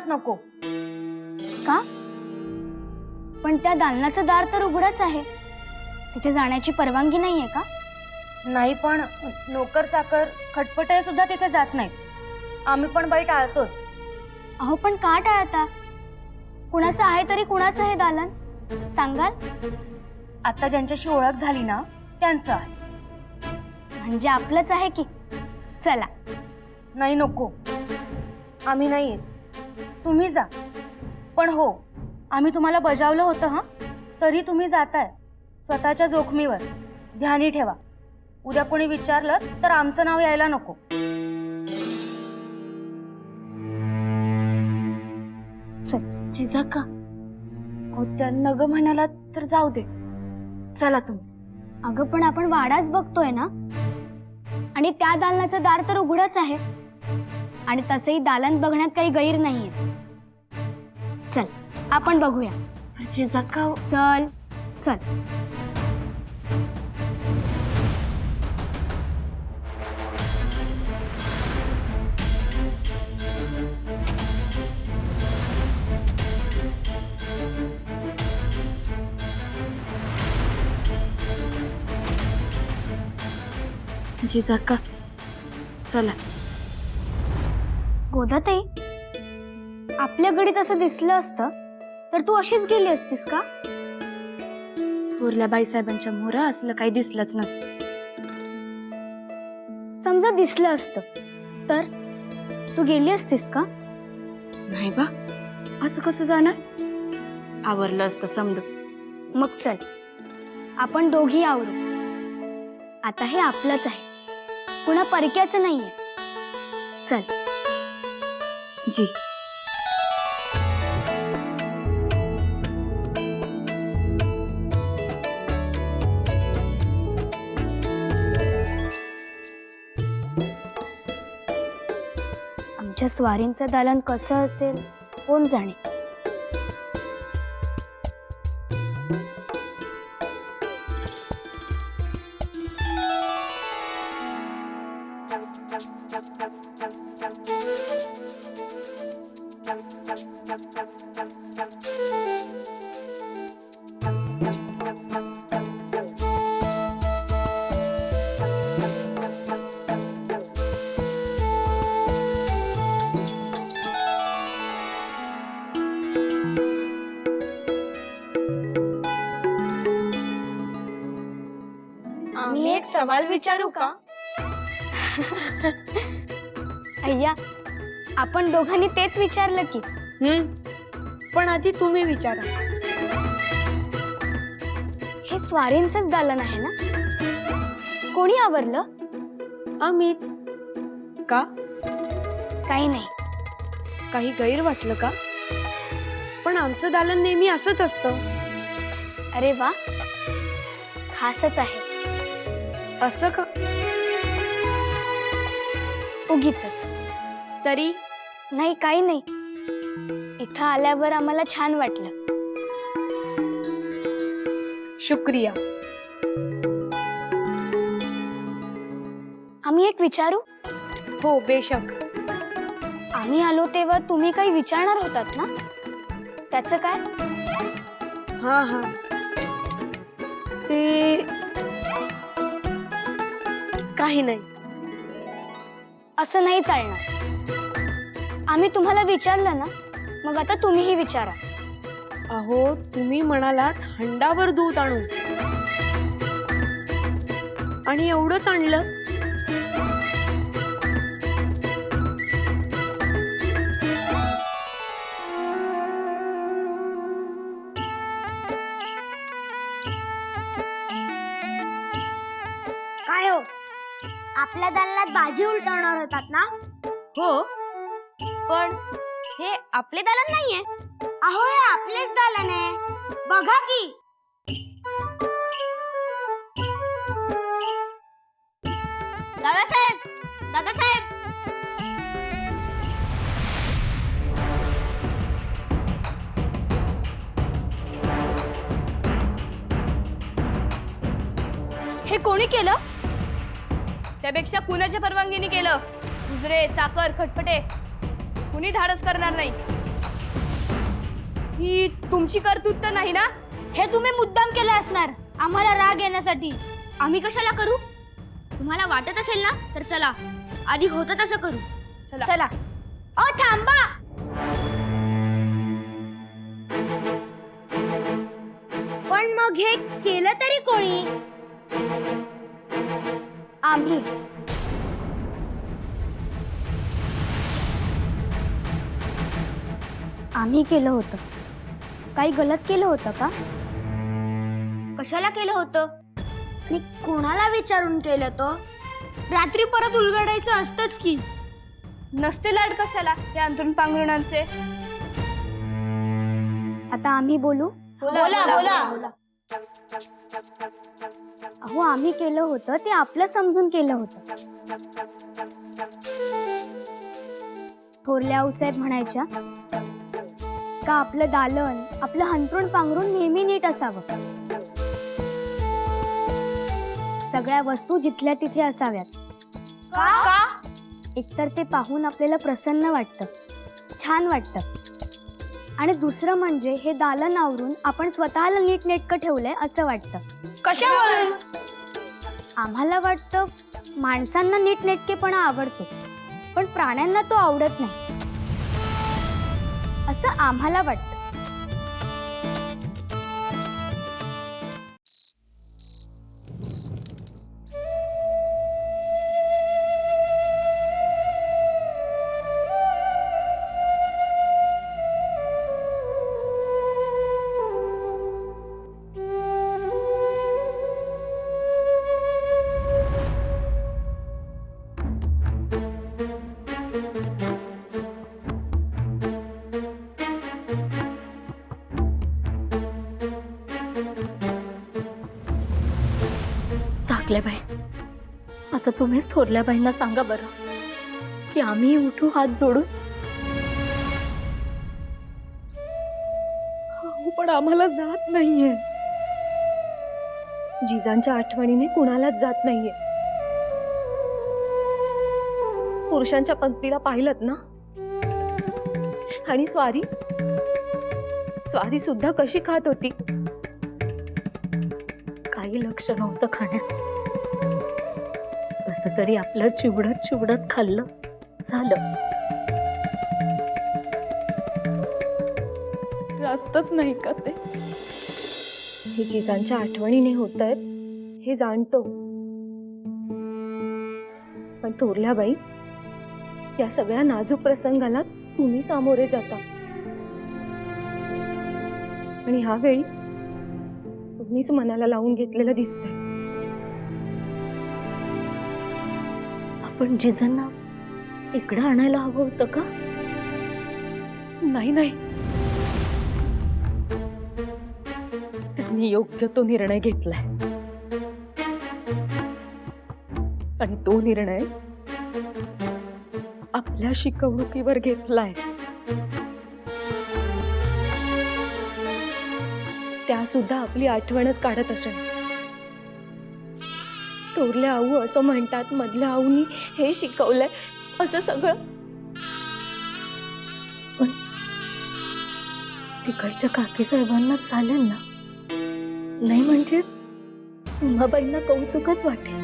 अजिबात नको. का? पण त्या दालनाचं दार तर उघडच आहे. तिथे जाण्याची परवानगी नाहीये का? नाही, पण नोकर चाकर खटपटे सुद्धा तिथे जात नाहीत. आम्ही पण बाई टाळतोच. अहो पण का टाळता? कुणाचं आहे तरी कुणाचं हे दालन सांगाल? आता ज्यांच्याशी ओळख झाली ना त्यांचं आहे. म्हणजे आपलंच आहे की. चला. नाही, नको. आम्ही नाही येत. तुम्ही जा. पण हो, आम्ही तुम्हाला बजावलं होतं हा, तरी तुम्ही जाताय स्वतःच्या जोखमीवर. ध्यानी ठेवा. उद्या कोणी विचारलं तर आमचं नाव यायला नको. जिजाका, अहो त्यांना ग म्हणाला तर जाऊ दे. चला तुम्ही. अगं पण आपण वाडाच बघतोय ना, आणि त्या दालनाचं दार तर उघडच आहे. आणि तसंही दालन बघण्यात काही गैर नाहीये. चल आपण बघूया. जिजाका, चल चल. जिजाका, चला. गोदाताई, आपल्या गडीत असं दिसलं असतं तर तू अशीच गेली असतीस का? थोरल्या बाईसाहेबांच्या मोहरा असलं काही दिसलंच नसतं. समजा दिसलं असतं तर तू गेली असतीस का? नाही बा, असं कसं जाणार? आवरलं असतं समज. मग चल, आपण दोघी आवरू. आता हे आपलंच आहे, कुणा परक्याचं नाहीये. चल. जी. आमच्या स्वारींचं दालन कसं असेल कोण जाणे. मी एक सवाल विचारू का? अय्या, आपण दोघांनी तेच विचारलं की. पण आधी तुम्ही विचारा. हे स्वारींचंच दालन आहे ना? कोणी आवरलं? आम्हीच. का? काही नाही. काही गैर वाटलं का? पण आमचं दालन नेहमी असंच असतं. अरे वा, खासच आहे. असं का? उगीचच. तरी नाही, काही नाही. इथं आल्यावर आम्हाला छान वाटलं. शुक्रिया. आम्ही एक विचारू? हो, बेशक. आम्ही आलो तेव्हा तुम्ही काही विचारणार होतात ना? त्याचं काय? हा हा, ते काही नाही. असं नाही चालणार. आम्ही तुम्हाला विचारलं ना, मग आता तुम्हीही विचारा. अहो, तुम्ही म्हणालात हंडावर दूध आणू, आणि एवढंच आणलं. काय हो, आपल्या दालनात भाजी उलटवणार होतात ना? हो, पण हे आपले दालन नाहीये. अहो, हे आपलेच दालन आहे, बघा की. दादासाहेब, दादासाहेब. हे कोणी केलं? त्यापेक्षा कुणाच्या परवानगीने केलं? दुसरे चाकर खटपटे कुणी धाडस करणार नाही. ही तुमची कर्तृत्व नाही ना? हे तुम्ही मुद्दाम केलं असणार आम्हाला राग येण्यासाठी. आम्ही कशाला करू? तुम्हाला वाटत असेल ना तर चला आधी होतं तसं करू. चला. ओ थांबा. पण मग हे केलं तरी कोणी? आम्ही. आम्ही केलं होतं. काही गलत केलं होतं का? कशाला केलं होतं आणि कोणाला विचारून केलं तो? रात्री परत उलगडायचं असतंच की. नसते लाड कशाला या अंतरून पांघरुणांचे? आता आम्ही बोलू. बोला. अहो आम्ही केलं होतं ते आपलं समजून केलं होतं. थोरल्या आऊसाहेब म्हणायच्या का आपलं दालन आपलं हंतरून पांघरून नेहमी नीट असावं. सगळ्या वस्तू जिथल्या तिथे असाव्यात. का? एकतर ते पाहून आपल्याला प्रसन्न वाटतं, छान वाटतं. आणि दुसरं म्हणजे हे दालन आवरून आपण स्वतःला नीटनेटकं ठेवलंय असं वाटतं. कशावरून? आम्हाला वाटतं माणसांना नीटनेटकेपणा आवडतो पण प्राण्यांना तो आवडत नाही असं आम्हाला वाटतं. बाई, आता तुम्हीच थोरल्या बाईंना सांगा बरं की आम्ही उठू हात जोडून. पण आम्हाला जात नाहीये. जिजांच्या आठवणीने कुणालाच जात नाहीये. पुरुषांच्या पंक्तीला पाहिलत ना. आणि स्वारी सुद्धा कशी खात होती. काही लक्ष नव्हतं खाण्यात. कसं तरी आपलं चिवडत खाल्लं झालं. रास्तच नाही का ते. हे जिजांच्या आठवणीने होतंय हे जाणतो. पण थोरल्या बाई, या सगळ्या नाजूक प्रसंगाला तुम्ही सामोरे जाता. आणि ह्यावेळी तुम्हीच मनाला लावून घेतलेलं दिसतंय. आपण जिजांना इकडं आणायला हवं होतं का? नाही. त्यांनी योग्य तो निर्णय घेतलाय. आणि तो निर्णय आपल्या शिकवणुकीवर घेतलाय. त्या सुद्धा आपली आठवणच काढत असेल. थोरल्या आऊ असं म्हणतात, मधल्या आऊनी हे शिकवलंय असं सगळं. पण तिकडच्या काकी साहेबांना चालेल ना? नाही म्हणजे उमाबाईंना कौतुकच वाटेल.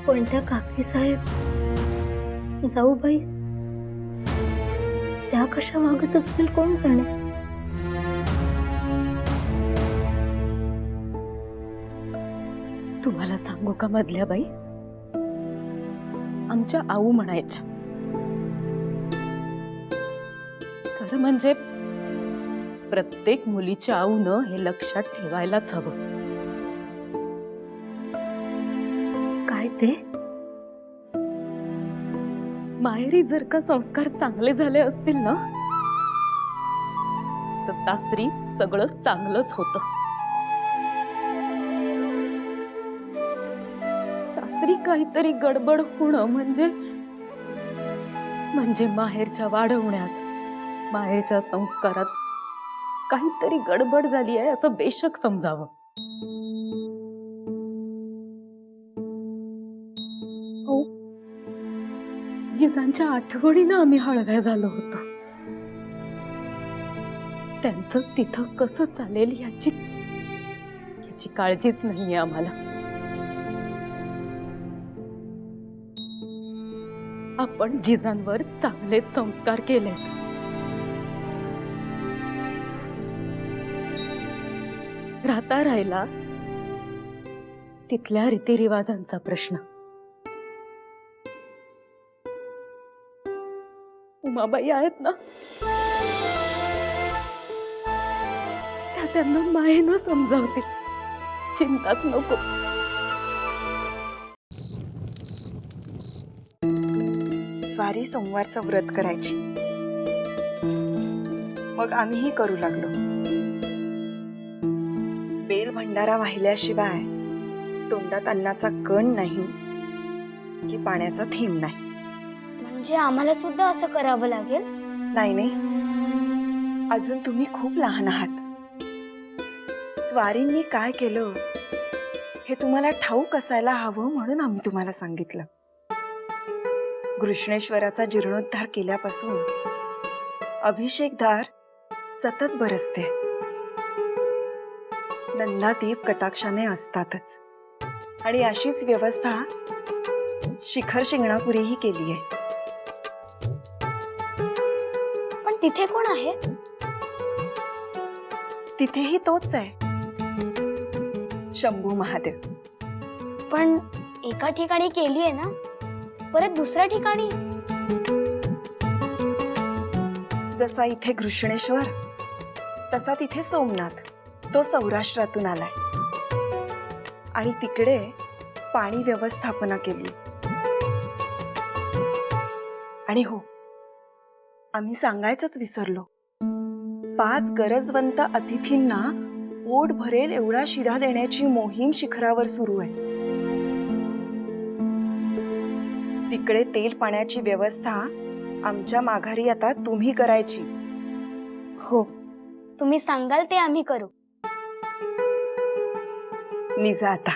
पण त्या काकी साहेब जाऊबाई त्या कशा वागत असतील कोण जाणे. तुम्हाला सांगू का मधल्या बाई, आमच्या आऊ म्हणायच्या खरं म्हणजे प्रत्येक मुलीच्या आऊनं हे लक्षात ठेवायलाच हवं. काय ते? माहेरी जर का संस्कार चांगले झाले असतील ना तर सासरी सगळं चांगलंच होतं. सासरी काहीतरी गडबड होणं म्हणजे माहेरच्या वाढवण्यात, माहेरच्या संस्कारात काहीतरी गडबड झाली आहे असं बेशक समजावं. हो, जिजांच्या आठवणीनं आम्ही हळव्या झालो होतो. त्यांचं तिथं कसं चालेल याची काळजीच नाहीये आम्हाला. आपण जिजांवर चांगलेच संस्कार केले. राहता राहिला तिथल्या रीतिरिवाजांचा प्रश्न. उमाबाई आहेत ना, त्या त्यांना मायेनं समजावतील. चिंताच नको. स्वारी सोमवारचं व्रत करायची. मग आम्हीही करू लागलो. बेल भंडारा वाहिल्याशिवाय तोंडात अन्नाचा कण नाही की पाण्याचा थेंब नाही. म्हणजे आम्हाला सुद्धा असं करावं लागेल? नाही नाही, अजून तुम्ही खूप लहान आहात. स्वारींनी काय केलं हे तुम्हाला ठाऊक असायला हवं म्हणून आम्ही तुम्हाला सांगितलं. घृष्णेश्वराचा जीर्णोद्धार केल्यापासून अभिषेकधार सतत बरसते. नंदादीप कटाक्षाने असतातच. आणि अशीच व्यवस्था शिखर शिंगणापुरीही केली आहे. पण तिथे कोण आहे? तिथेही तोच आहे, शंभू महादेव. पण एका ठिकाणी केली आहे ना, परत दुसऱ्या ठिकाणी? जसा इथे घृष्णेश्वर तसा तिथे सोमनाथ. तो सौराष्ट्रातून आलाय आणि तिकडे पाणी व्यवस्थापना केली. आणि हो, आम्ही सांगायचंच विसरलो, 5 गरजवंत अतिथींना पोट भरेल एवढा शिरा देण्याची मोहीम शिखरावर सुरू आहे. तिकडे तेल पाण्याची व्यवस्था आमच्या माघारी आता तुम्ही करायची. हो, तुम्ही सांगाल ते आम्ही करू. निजा आता.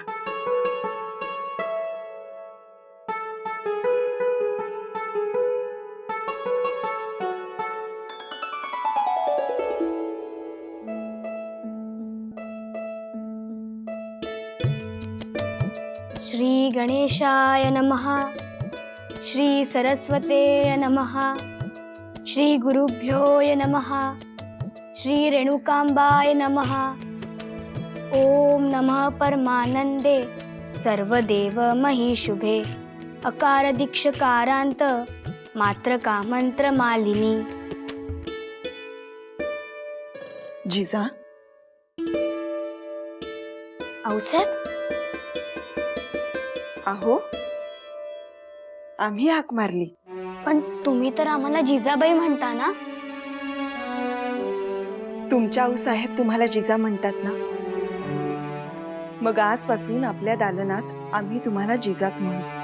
श्री गणेशाय नमः. श्री सरस्वते नमः. श्री गुरुभ्योय नमः. श्री रेणुकांबाय नमः. ओम नमः परमानंदे सर्वदेव महिशुभे अकार दीक्षकारांत मात्रका मंत्र मालिनी. जिजा, औसाहेब, आहो, आम्ही हाक मारली. पण तुम्ही तर आम्हाला जिजाबाई म्हणता ना? तुमच्या आऊसाहेब तुम्हाला जिजा म्हणतात ना, मग आजपासून आपल्या दालनात आम्ही तुम्हाला जिजाच म्हणू.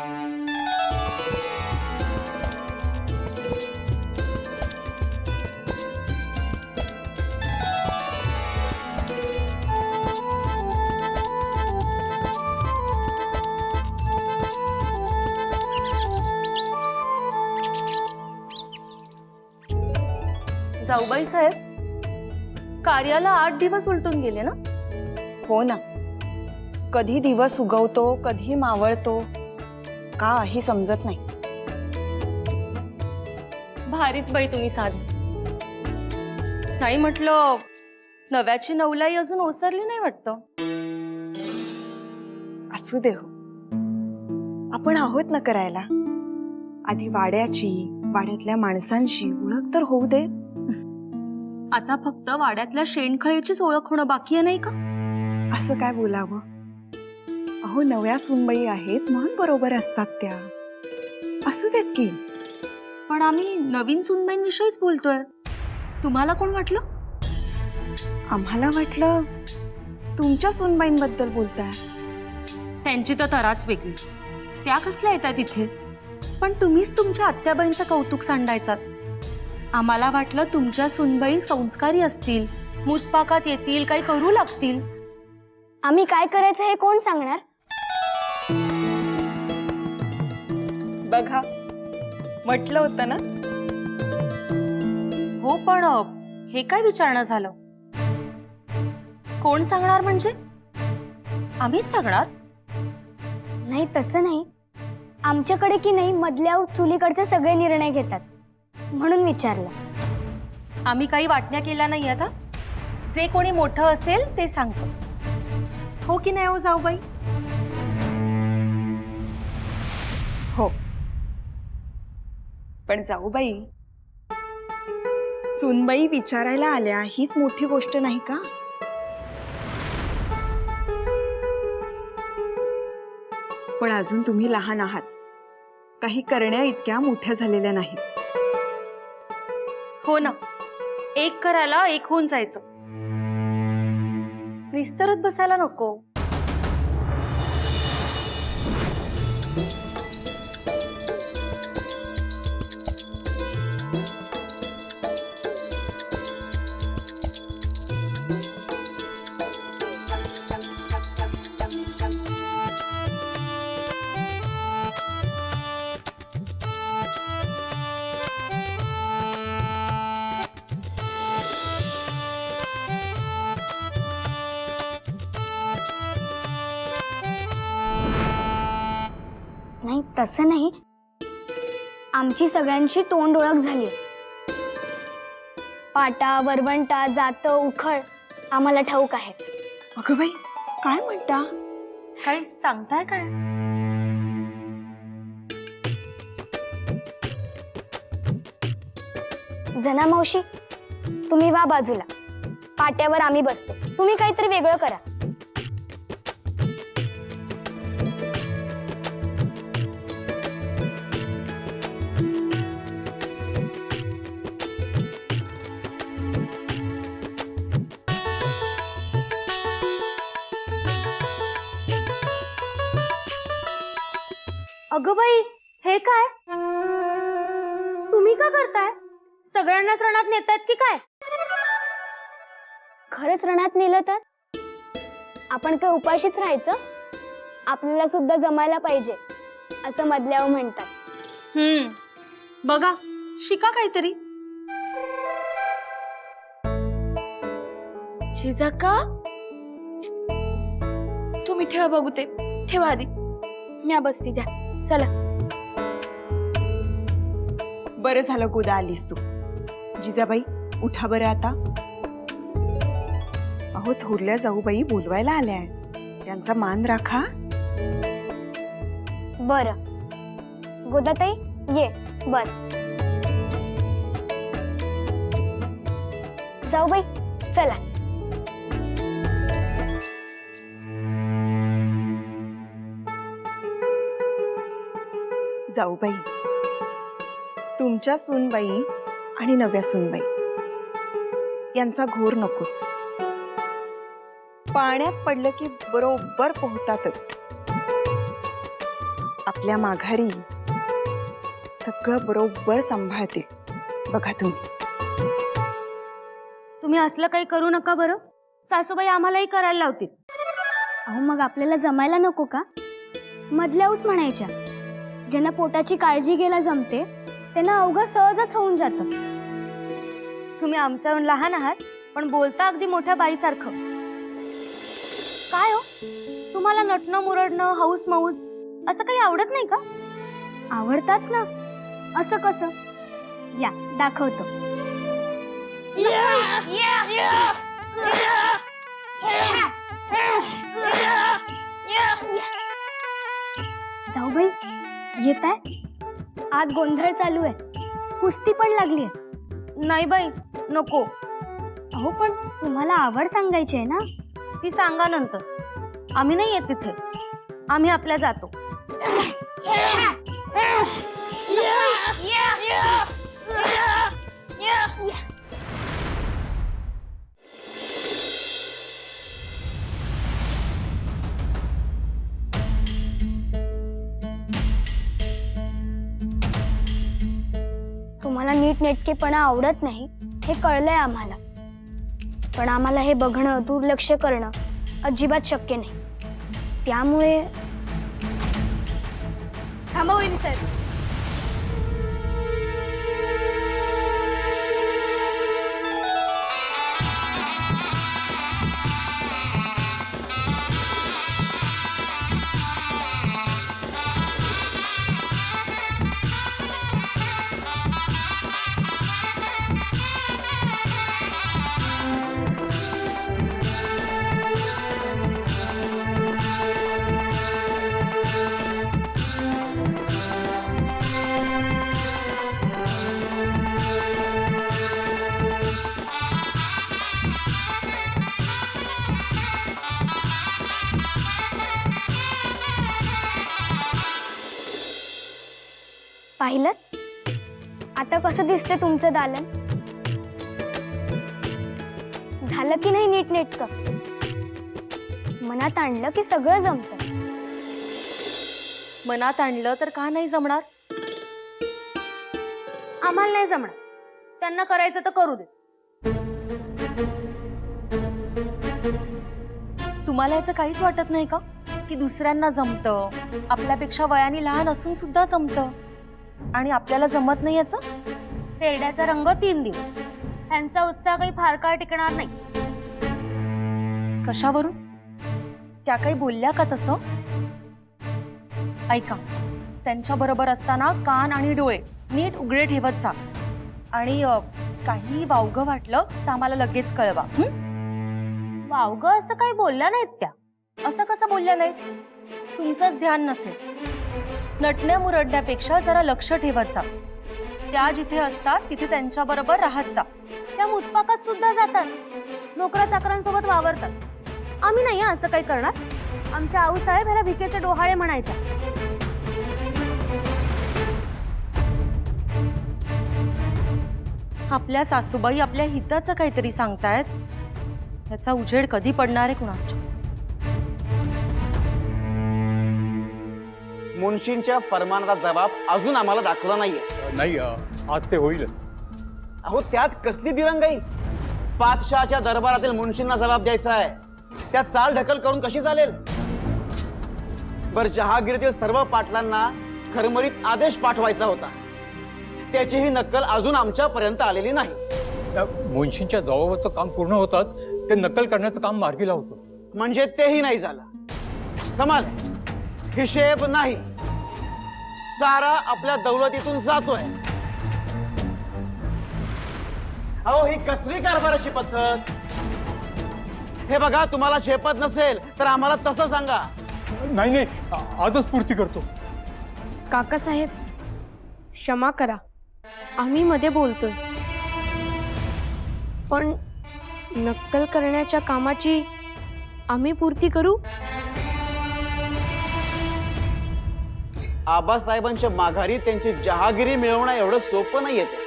जाऊबाई साहेब, कार्याला 8 दिवस उलटून गेले ना? हो ना, कधी दिवस उगवतो कधी मावळतो काही समजत नाही. भारीच बाई तुम्ही साधी. नाही म्हटलं, नव्याची नवलाई अजून ओसरली नाही वाटतं. असू दे हो, आपण आहोत ना करायला. आधी वाड्यातल्या माणसांची ओळख तर होऊ दे. आता फक्त वाड्यातल्या शेणखळीचीच ओळख होणं बाकी आहे, नाही का? असं काय बोलावं. अहो, नव्या सुनबाई आहेत म्हणून बरोबर असतात त्या. असू देत की. पण आम्ही नवीन सुनबाईंविषयीच बोलतोय. तुम्हाला कोण वाटलं? आम्हाला वाटलं तुमच्या सुनबाईंबद्दल बोलताय. त्यांची तर तराच वेगळी. त्या कसल्या येतात इथे? पण तुम्हीच तुमच्या आत्याबाईंचं कौतुक सांडायचात. आम्हाला वाटलं तुमच्या सुनबाई संस्कारी असतील, मूतपाकात येतील, काही करू लागतील. आम्ही काय करायचं हे कोण सांगणार? बघा, म्हटलं होतं ना. हो, पण हे काय विचारणं झालं? कोण सांगणार म्हणजे? आम्हीच सांगणार? नाही तसं नाही, आमच्याकडे की नाही मधल्या चुलीकडचे सगळे निर्णय घेतात म्हणून विचारलं. आम्ही काही वाटण्या केल्या नाही आता. जे कोणी मोठं असेल ते सांगतो. हो की नाही हो जाऊबाई? हो, पण जाऊबाई, सुनबाई विचारायला आल्या हीच मोठी गोष्ट नाही का? पण अजून तुम्ही लहान आहात, काही करण्या इतक्या मोठ्या झालेल्या नाहीत. हो ना, एक करायला एक होऊन जायचं. निस्तरत बसायला नको. नाही तसं नाही, आमची सगळ्यांची तोंड ओळख झाली. पाटा, वरवंटा, जात, उखळ आम्हाला ठाऊक आहे. अगं बाई, काय म्हणता? काही सांगताय काय? जना मावशी, तुम्ही वा बाजूला, पाट्यावर आम्ही बसतो, तुम्ही काहीतरी वेगळं करा. अगं बाई, हे काय? तुम्ही का करताय? सगळ्यांनाच रणात नेतायत की काय? खरंच रणात नेलं तर आपण काय उपाशीच राहायचं? आपल्याला सुद्धा जमायला पाहिजे असं मधल्यावर म्हणतात. बघा, शिका काहीतरी. जिजाका, तुम्ही ठेवा बघू ते. ठेवा आधी, म्या बसती द्या. चला. बरं झालं गोदा आलीस तू. जिजाबाई, उठा बरं आता. अहो, थोरल्या जाऊबाई बोलवायला आल्याय, त्यांचा मान राखा. बरं गोदाताई, ये बस. जाऊ बाई, चला. जाऊबाई, तुमच्या सूनबाई आणि नव्या सूनबाई यांचा घोर नकोच. पाण्यात पडलं की बरोबर पोहतातच. आपल्या माघारी सगळं बरोबर सांभाळतील बघा तुम्ही. तुम्ही असलं काही करू नका बरं. सासूबाई आम्हालाही करायला लावतील. अहो, मग आपल्याला जमायला नको का? मधल्याच म्हणायच्या, ज्यांना पोटाची काळजी घ्यायला जमते त्यांना अवघं सहजच होऊन जातं. तुम्ही आमच्याहून लहान आहात, पण बोलता अगदी मोठ्या बाईसारखं. काय हो, तुम्हाला नटणं मुरडणं, हौस मौज असं काही आवडत नाही का? आवडतात ना. असं कसं? या दाखवतो. जाऊबाई, येत आहे? आत गोंधळ चालू आहे, कुस्ती पण लागली आहे. नाही बाई, नको. अहो, पण तुम्हाला आवड सांगायची आहे ना. ती सांगा नंतर. आम्ही नाही येत तिथे. आम्ही आपल्या जातो. तुम्हाला नीट नेटकेपणा आवडत नाही हे कळलंय आम्हाला, पण आम्हाला हे बघणं, दुर्लक्ष करणं अजिबात शक्य नाही. त्यामुळे थांबा वहिनी साहेब. पाहिलं आता कसं दिसतंय तुमचं दालन? झालं की नाही नीटनेटकं? मनात आणलं की सगळं जमतं. मनात आणलं तर का नाही जमणार? आम्हाला नाही जमणार, त्यांना करायचं तर करू दे. तुम्हाला याचं काहीच वाटत नाही का की दुसऱ्यांना जमतं, आपल्यापेक्षा वयाने लहान असून सुद्धा जमतं, आणि आपल्याला जमत नाही याचं? तेरड्याचा रंग 3 दिवस, त्यांचा उत्साह काही फार काळ टिकणार नाही. कशावरून? त्या काही बोलल्या का तसं? ऐका, त्यांच्या बरोबर असताना कान आणि डोळे नीट उघडे ठेवत जा, आणि काही वावगं वाटलं तर आम्हाला लगेच कळवा. वावगं असं काही बोलल्या नाहीत त्या. असं कसं बोलल्या नाहीत? तुमचंच ध्यान नसेल. नटण्या मुरडण्यापेक्षा जरा लक्ष ठेवत जा. त्या जिथे असतात तिथे त्यांच्या बरोबर राहत जा. त्या मुतपाकात सुद्धा जातात, नोकरा चाकरांसोबत वावरतात. आम्ही नाही असं काही करणार. आमच्या आऊसाहेब ह्याला भिकेचे डोहाळे म्हणायच्या. आपल्या सासूबाई आपल्या हिताचं काहीतरी सांगतायत, त्याचा उजेड कधी पडणार आहे कुणास ठाऊक. मुन्शींच्या फरमानाचा जबाब अजून आम्हाला दाखवला नाहीये. नाही आज ते होईलच. अहो त्यात कसली दिरंगाई? पातशाहच्या दरबारातील मुन्शींना जबाब द्यायचा आहे, त्यात चाल ढकल करून कशी चालेल? बर, जहागीरीतील सर्व पाटलांना खरमरीत आदेश पाठवायचा होता, त्याचीही नक्कल अजून आमच्यापर्यंत आलेली नाही. त्या मुन्शींच्या जबाबाचं काम पूर्ण होताच ते नक्कल करण्याचं काम मार्गी लावतो. म्हणजे तेही नाही झालं. कमाल आहे. हिशेब नाही, सारा आपल्या दौलतीतून जातोय. अहो ही कसली कारभाराची पद्धत? हे बघा, तुम्हाला झेपत नसेल तर आम्हाला तसं सांगा. नाही नाही, आजच पूर्ती करतो. काकासाहेब, क्षमा करा, आम्ही मध्ये बोलतोय. पण नक्कल करण्याच्या कामाची आम्ही पूर्ती करू. आबासाहेबांच्या माघारी त्यांची जहागिरी मिळवणं एवढं सोपं नाही येते.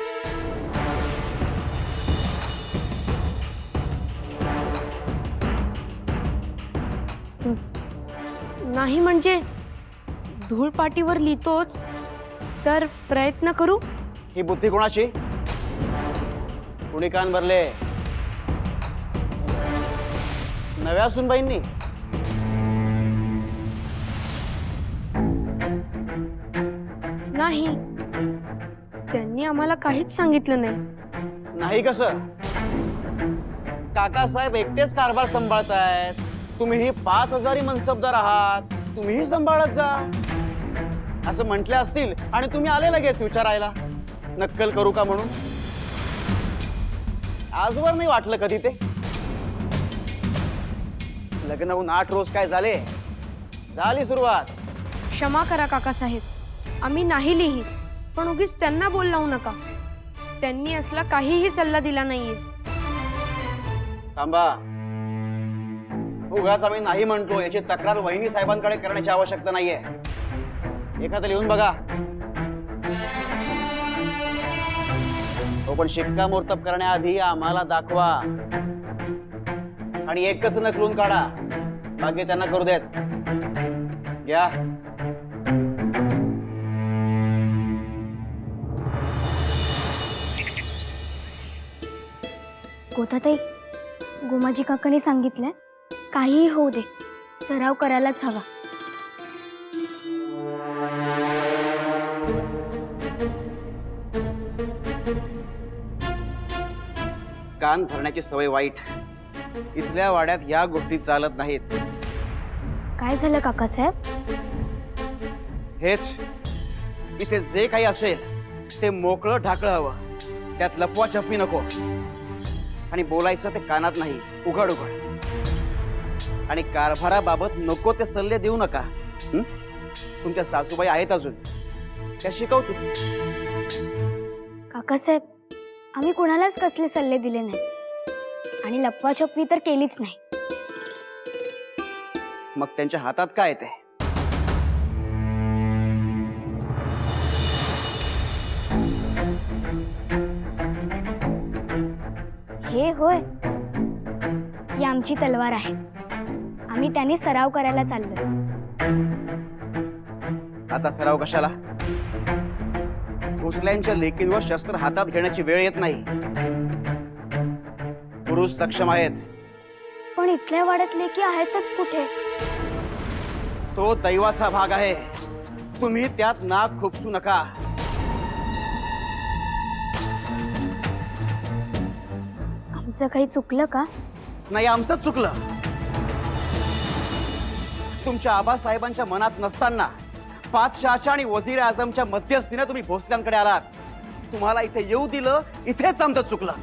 नाही म्हणजे धूळपाटीवर लिहितोच, तर प्रयत्न करू. ही बुद्धी कोणाची? कुणी कान भरले? नव्या सुनबाईंनी? नाही, त्यांनी आम्हाला काहीच सांगितलं नाही. नाही कसं? काकासाहेब एकटेच कारभार सांभाळतायत, तुम्हीही 5000 मनसबदार आहात, तुम्हीही सांभाळत जा असं म्हटले असतील आणि तुम्ही आले लगेच विचारायला नक्कल करू का म्हणून. आजवर नाही वाटलं कधी ते? लग्न होऊन 8 रोज काय झाले? झाली सुरुवात. क्षमा करा काकासाहेब, आम्ही नाही लिहित, पण उगीच त्यांना बोल लावू नका. त्यांनी असला काहीही सल्ला दिला नाहीये. थांबा, उगाच आम्ही नाही म्हणतो याची तक्रार वहिनी साहेबांकडे करण्याची आवश्यकता नाहीये. एखादं लिहून बघा. तो पण शिक्कामोर्तब करण्याआधी आम्हाला दाखवा आणि एकच नकलून काढा, बाकी त्यांना करू देत. या. गोताताई, गोमाजी काकांनी सांगितलंय काहीही होऊ दे, सराव करायलाच हवा. कान भरण्याची सवय वाईट. इथल्या वाड्यात या गोष्टी चालत नाहीत. काय झालं काकासाहेब? हेच, इथे जे काही असेल ते मोकळं ढाकळं हवं, त्यात लपवाछपवी नको. आणि बोलायचं ते कानात नाही, उघड उघड. आणि कारभाराबाबत नको ते सल्ले देऊ नका. तुमच्या सासूबाई आहेत अजून, त्या शिकवतील. काकासाहेब, आम्ही कुणालाच कसले सल्ले दिले नाही आणि लपवाछपवी तर केलीच नाही. मग त्यांच्या हातात काय ते? हे होय, ही आमची तलवार आहे. आम्ही त्याने सराव करायला चाललोय. आता सराव कशाला? भोसल्यांच्या लेकींवर शस्त्र हातात घेण्याची वेळ येत नाही. पुरुष सक्षम आहेत. पण इथल्या वाड्यात लेकी आहेतच कुठे? तो दैवाचा भाग आहे. तुम्ही त्यात नाक खुपसू नका. आमचं काही चुकलं का? नाही, आमचंच चुकलं. तुमच्या आबासाहेबांच्या मनात नसताना बादशहाच्या आणि वजीर आझमच्या मध्यस्थीने तुम्ही भोसल्यांकडे आलात. तुम्हाला इथे येऊ दिलं, इथेच आमचं चुकलं.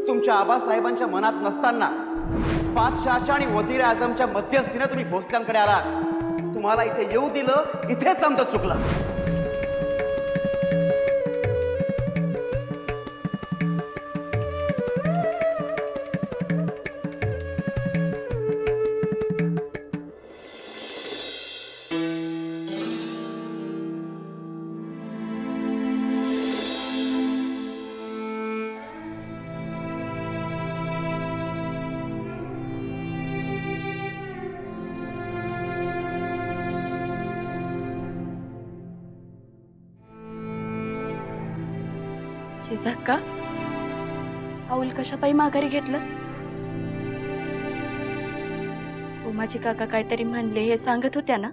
तुमच्या आबासाहेबांच्या मनात नसताना बादशहाच्या आणि वजीर आझमच्या मध्यस्थीने तुम्ही भोसल्यांकडे आलात. तुम्हाला इथे येऊ दिलं, इथेच आमचं चुकलं. जिजाक्का, पाऊल कशापायी माघारी घेतलं? उमाजी काका काहीतरी म्हणले हे सांगत होत्या ना?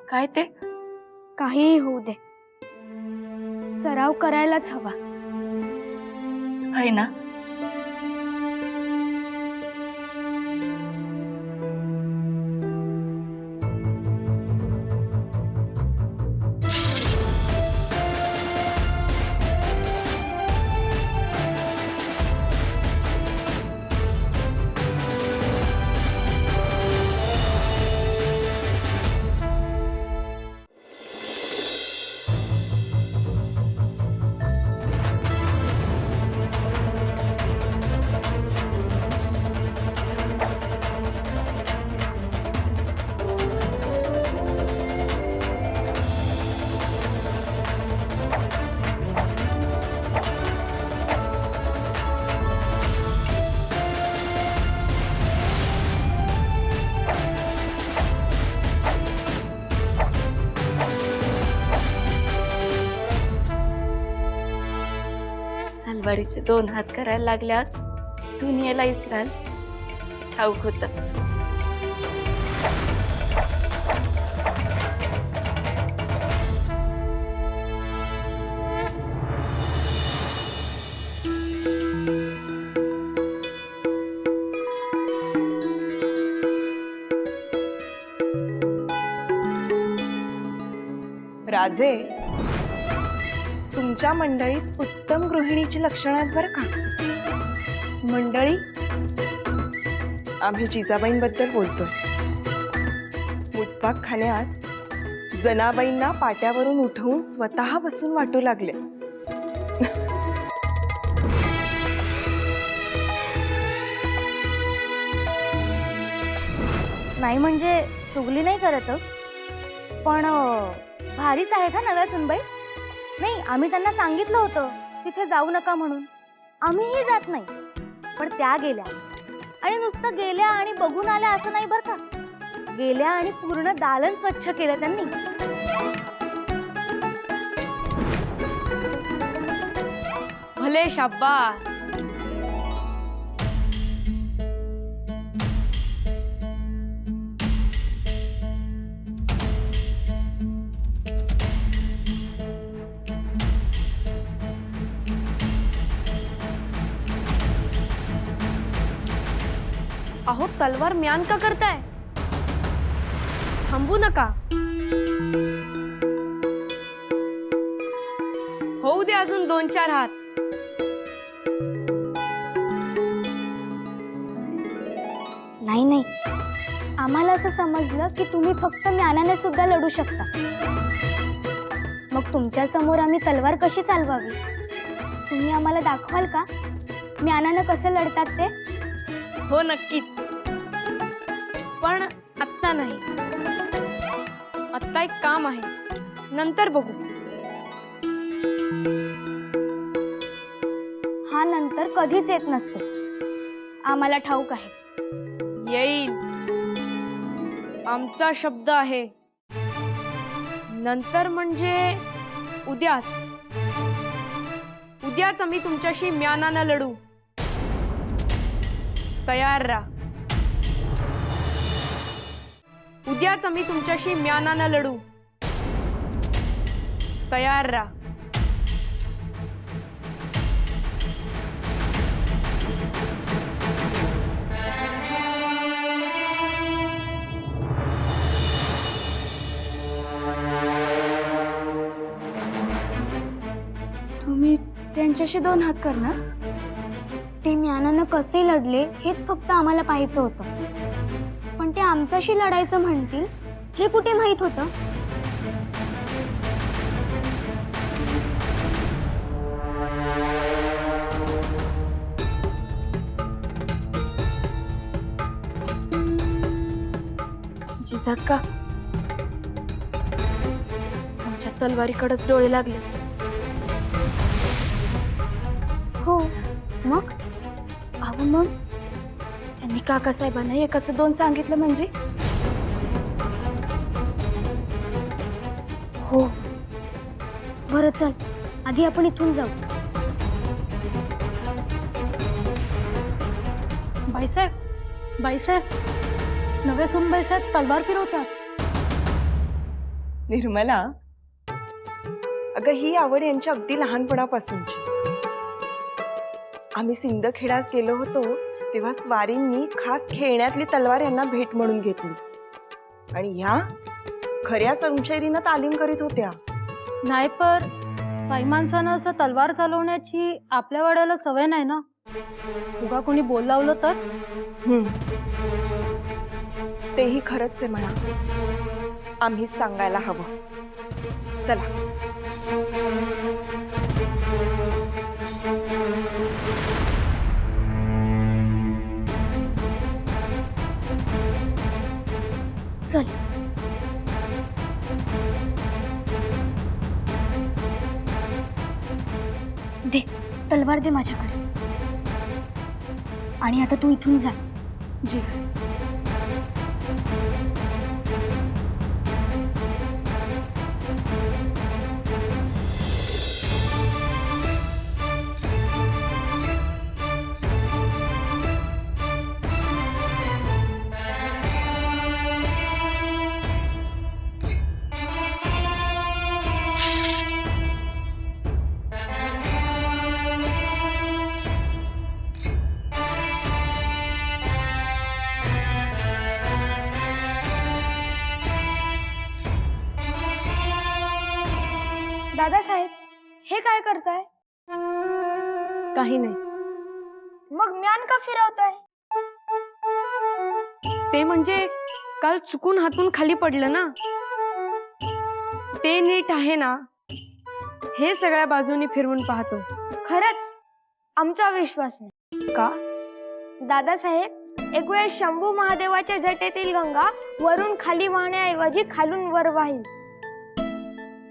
काय ते? काहीही होऊ दे, सराव करायलाच हवा. है ना? हलवाडीचे 2 हात करायला लागल्यात दुनियेला इसराल ठाऊक होत. राजे, तुमच्या मंडळीत उत्तम गृहिणीची लक्षणं आहेत बरं का. मंडळी? आम्ही जिजाबाईंबद्दल बोलतोय. मुतपाक खाण्यात जनाबाईंना पाट्यावरून उठवून स्वतः बसून वाटू लागले. नाही म्हणजे चुगली नाही करत, पण भारीच आहे का नव्या सुनबाई? नाही, आम्ही त्यांना सांगितलं होतं तिथे जाऊ नका म्हणून. आम्हीही जात नाही, पण त्या गेल्या. आणि नुसतं गेल्या आणि बघून आल्या असं नाही बरं का. गेल्या आणि पूर्ण दालन स्वच्छ केलं त्यांनी. भले शाब्बास. अहो, तलवार म्यान का करताय? थांबू नका. होऊ दे अजून 2-4 हात. नाही नाही, आम्हाला असं समजलं की तुम्ही फक्त ज्ञानाने सुद्धा लढू शकता. मग तुमच्या समोर आम्ही तलवार कशी चालवावी? तुम्ही आम्हाला दाखवाल का म्यानानं कसं लढतात ते? हो नक्कीच, पण आत्ता नाही. आत्ता एक काम आहे, नंतर बघू. हा नंतर कधीच येत नसतो, आम्हाला ठाऊक आहे. येईल, आमचा शब्द आहे. नंतर म्हणजे उद्याच. उद्याच आम्ही तुमच्याशी म्यानानं लढू. तयार राहा. उद्याच आम्ही तुमच्याशी म्यानानं लढू. तयार राहा. तुम्ही त्यांच्याशी 2 हात करणार? ते म्यानानं कसे लढले हेच फक्त आम्हाला पाहायचं होतं. पण ते आमच्याशी लढायचं म्हणतील हे कुठे माहित होतं? जिजाक्का, आमच्या तलवारीकडेच डोळे लागले. हो, मग अहो मग त्यांनी काकासाहेबांना 1चं 2 सांगितलं म्हणजे? हो. बरं चल, आधी आपण इथून जाऊ. बाईसाहेब, नवे सुनबाईसाहेब तलवार फिरवतात. निर्मला, अगं ही आवड यांच्या अगदी लहानपणापासूनची. आम्ही सिंदखेडास गेलो होतो तेव्हा स्वारींनी खास खेळण्यातली तलवार यांना भेट म्हणून घेतली आणि ह्या खऱ्या समशैरीनं तालीम करीत होत्या. नाही, पर बाई माणसानं असं तलवार चालवण्याची आपल्या वाड्याला सवय नाही ना. उगा कोणी बोल लावलं तर? तेही खरंच आहे म्हणा. आम्हीच सांगायला हवं. चला. चल. दे तलवार, दे माझ्याकडे. आणि आता तू इथून जा. जी. दादासाहेब, हे काय करताय? काही नाही. मग म्यान का फिरवताय? ते म्हणजे काल चुकून हातून खाली पडलं ना. ते नीट आहे ना हे सगळ्या बाजूनी फिरवून पाहतो. खरंच आमचा विश्वास नाही. का? दादासाहेब, एक वेळ शंभू महादेवाच्या जटेतील गंगा वरून खाली वाहण्याऐवजी खालून वर वाहील.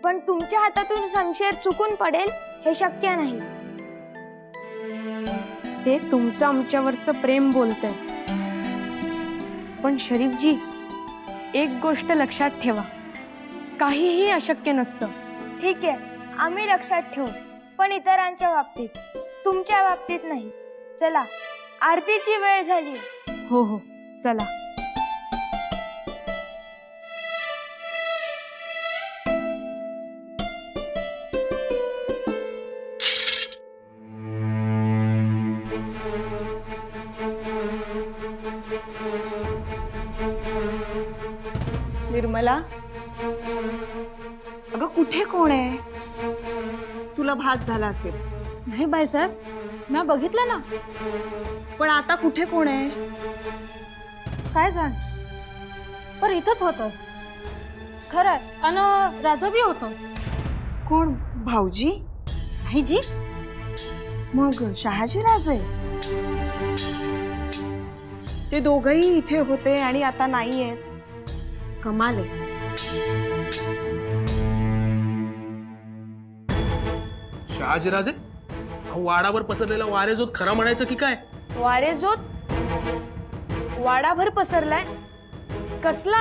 पण तुमच्या हातातून शमशेर चुकून पडेल हे शक्य नाही. ते तुमचं आमच्यावरचं प्रेम बोलतंय. पण शरीफजी, एक गोष्ट लक्षात ठेवा, काहीही अशक्य नसतं. ठीक आहे, आम्ही लक्षात ठेवू, पण इतरांच्या बाबतीत, तुमच्या बाबतीत नाही. चला, आरतीची वेळ झाली. हो हो, चला. निर्मला, अगं कुठे कोण आहे? तुला भास झाला असेल. नाही बाईसाहेब, मी बघितलं ना. पण आता कुठे कोण आहे? काय जाण, पर इथंच होतं. खरंय, आणि राजा बी होतं. कोण? भाऊजी? नाही जी, मग शहाजीराजे ते दोघही इथे होते आणि आता नाही आहेत. कमाल आहे. शहाजीराजे वाडावर पसरलेला वारेजोत खरा म्हणायचं की काय? वारेजोत वाडाभर पसरलाय? कसला?